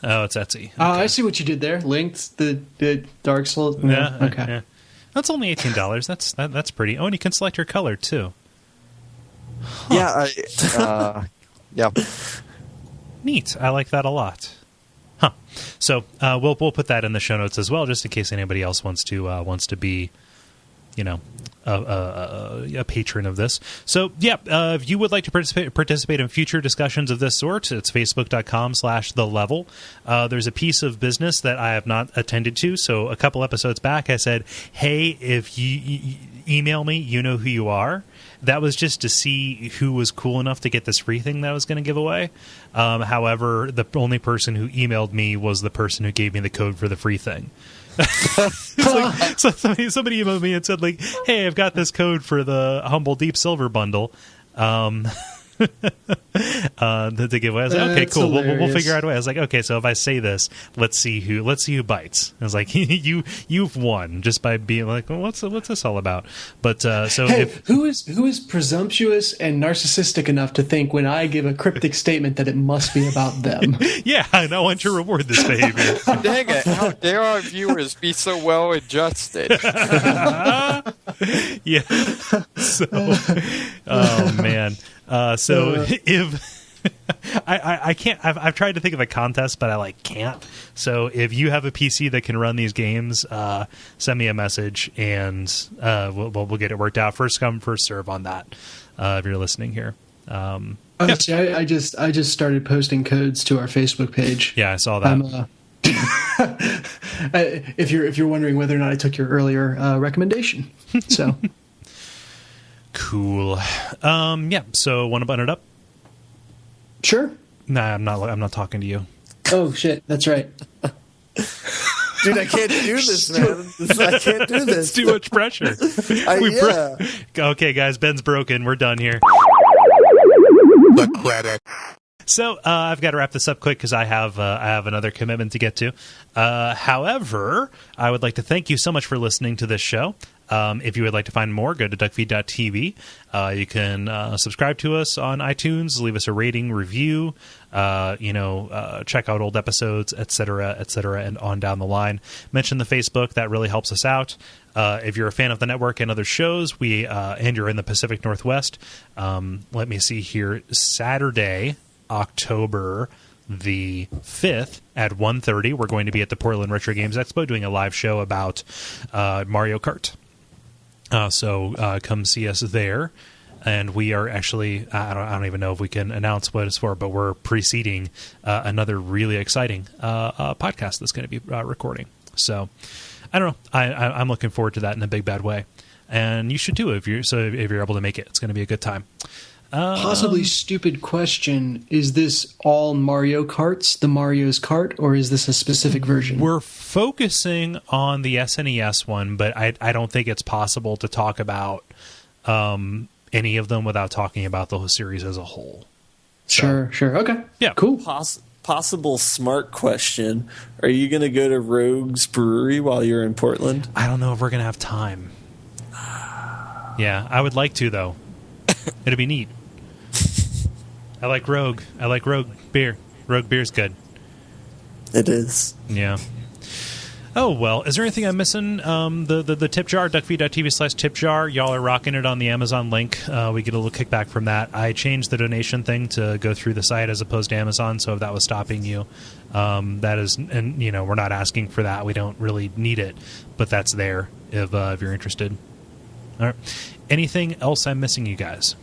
Oh, it's Etsy. Okay. I see what you did there. Linked the Dark Souls. Yeah. Okay. Yeah. That's only $18. That's pretty. Oh, and you can select your color too. Huh. Yeah. Yeah. Neat. I like that a lot. Huh. So we'll put that in the show notes as well, just in case anybody else wants to be, a patron of this. So yeah, if you would like to participate in future discussions of this sort, it's facebook.com/thelevel. There's a piece of business that I have not attended to. So a couple episodes back, I said, hey, if you email me, you know who you are. That was just to see who was cool enough to get this free thing that I was going to give away. However, the only person who emailed me was the person who gave me the code for the free thing. So somebody emailed me and said, like, hey, I've got this code for the Humble Deep Silver bundle to give away. I was like, okay, cool. We'll figure out a way. I was like, okay, so if I say this, let's see who bites. I was like, you've won just by being like, well, what's this all about? But so hey, who is presumptuous and narcissistic enough to think when I give a cryptic statement that it must be about them? Yeah, and I want to reward this behavior. Dang it! How dare our viewers be so well adjusted? Yeah. So, oh man. So if I can't, I've tried to think of a contest, but I can't. So if you have a PC that can run these games, send me a message and we'll get it worked out. First come, first serve on that. If you're listening here. Yeah. See, I just started posting codes to our Facebook page. Yeah, I saw that. If you're wondering whether or not I took your earlier recommendation, so. Cool. Yeah. So, want to button it up? Sure. Nah, I'm not talking to you. Oh shit! That's right. Dude, I can't do this, man. I can't do this. It's too much pressure. Yeah. Okay, guys. Ben's broken. We're done here. The credit. So I've got to wrap this up quick because I have another commitment to get to. However, I would like to thank you so much for listening to this show. If you would like to find more, go to Duckfeed.tv. You can subscribe to us on iTunes, leave us a rating, review, check out old episodes, etc., and on down the line. Mention the Facebook. That really helps us out. If you're a fan of the network and other shows, and you're in the Pacific Northwest, let me see here. Saturday, October the 5th at 1:30, we're going to be at the Portland Retro Games Expo doing a live show about Mario Kart. So come see us there. And we are actually, I don't even know if we can announce what it's for, but we're preceding another really exciting podcast that's going to be recording. So I don't know. I'm looking forward to that in a big bad way. And you should too if you're able to make it. It's going to be a good time. Possibly stupid question. Is this all Mario Karts, the Mario's Kart, or is this a specific version? We're focusing on the SNES one, but I don't think it's possible to talk about any of them without talking about the whole series as a whole. Sure. Okay. Yeah. Cool. Possible smart question. Are you going to go to Rogue's Brewery while you're in Portland? I don't know if we're going to have time. Yeah, I would like to, though. It'd be neat. I like Rogue beer. Rogue beer's good. It is. Yeah. Oh, well, is there anything I'm missing? The tip jar, duckfeed.tv/tip jar. Y'all are rocking it on the Amazon link. We get a little kickback from that. I changed the donation thing to go through the site as opposed to Amazon, so if that was stopping you, that is, and we're not asking for that. We don't really need it, but that's there if you're interested. All right. Anything else I'm missing, you guys?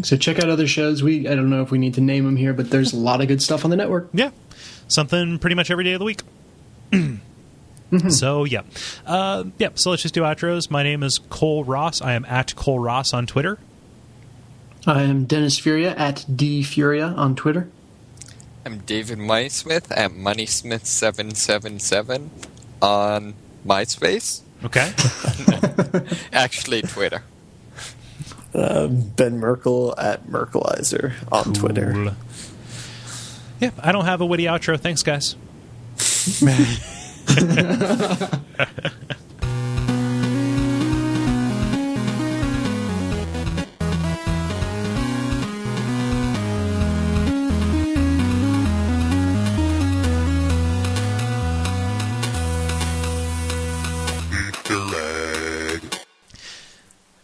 So check out other shows. I don't know if we need to name them here, but there's a lot of good stuff on the network. Yeah. Something pretty much every day of the week. So, yeah. So let's just do outros. My name is Kole Ross. I am at Kole Ross on Twitter. I am Dennis Furia at DFuria on Twitter. I'm David Moneysmith at Moneysmith777 on MySpace. Okay. Actually, Twitter. Ben Merkel at Merkelizer on Twitter. Yep, I don't have a witty outro. Thanks, guys.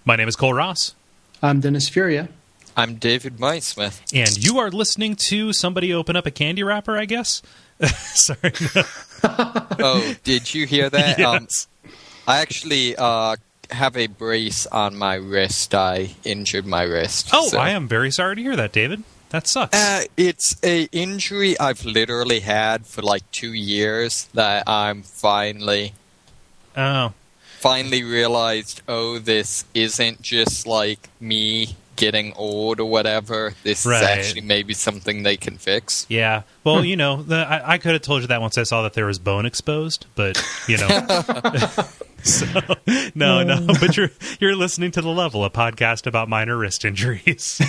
My name is Cole Ross. I'm Dennis Furia. I'm David Meidsmith. And you are listening to somebody open up a candy wrapper, I guess? Sorry. Oh, did you hear that? Yes. I actually have a brace on my wrist. I injured my wrist. Oh, so. I am very sorry to hear that, David. That sucks. It's a injury I've literally had for like 2 years that I'm finally realized, this isn't just like me getting old or whatever. This is actually maybe something they can fix. Yeah. Well, I could have told you that once I saw that there was bone exposed, but, So, no. But you're listening to The Level, a podcast about minor wrist injuries.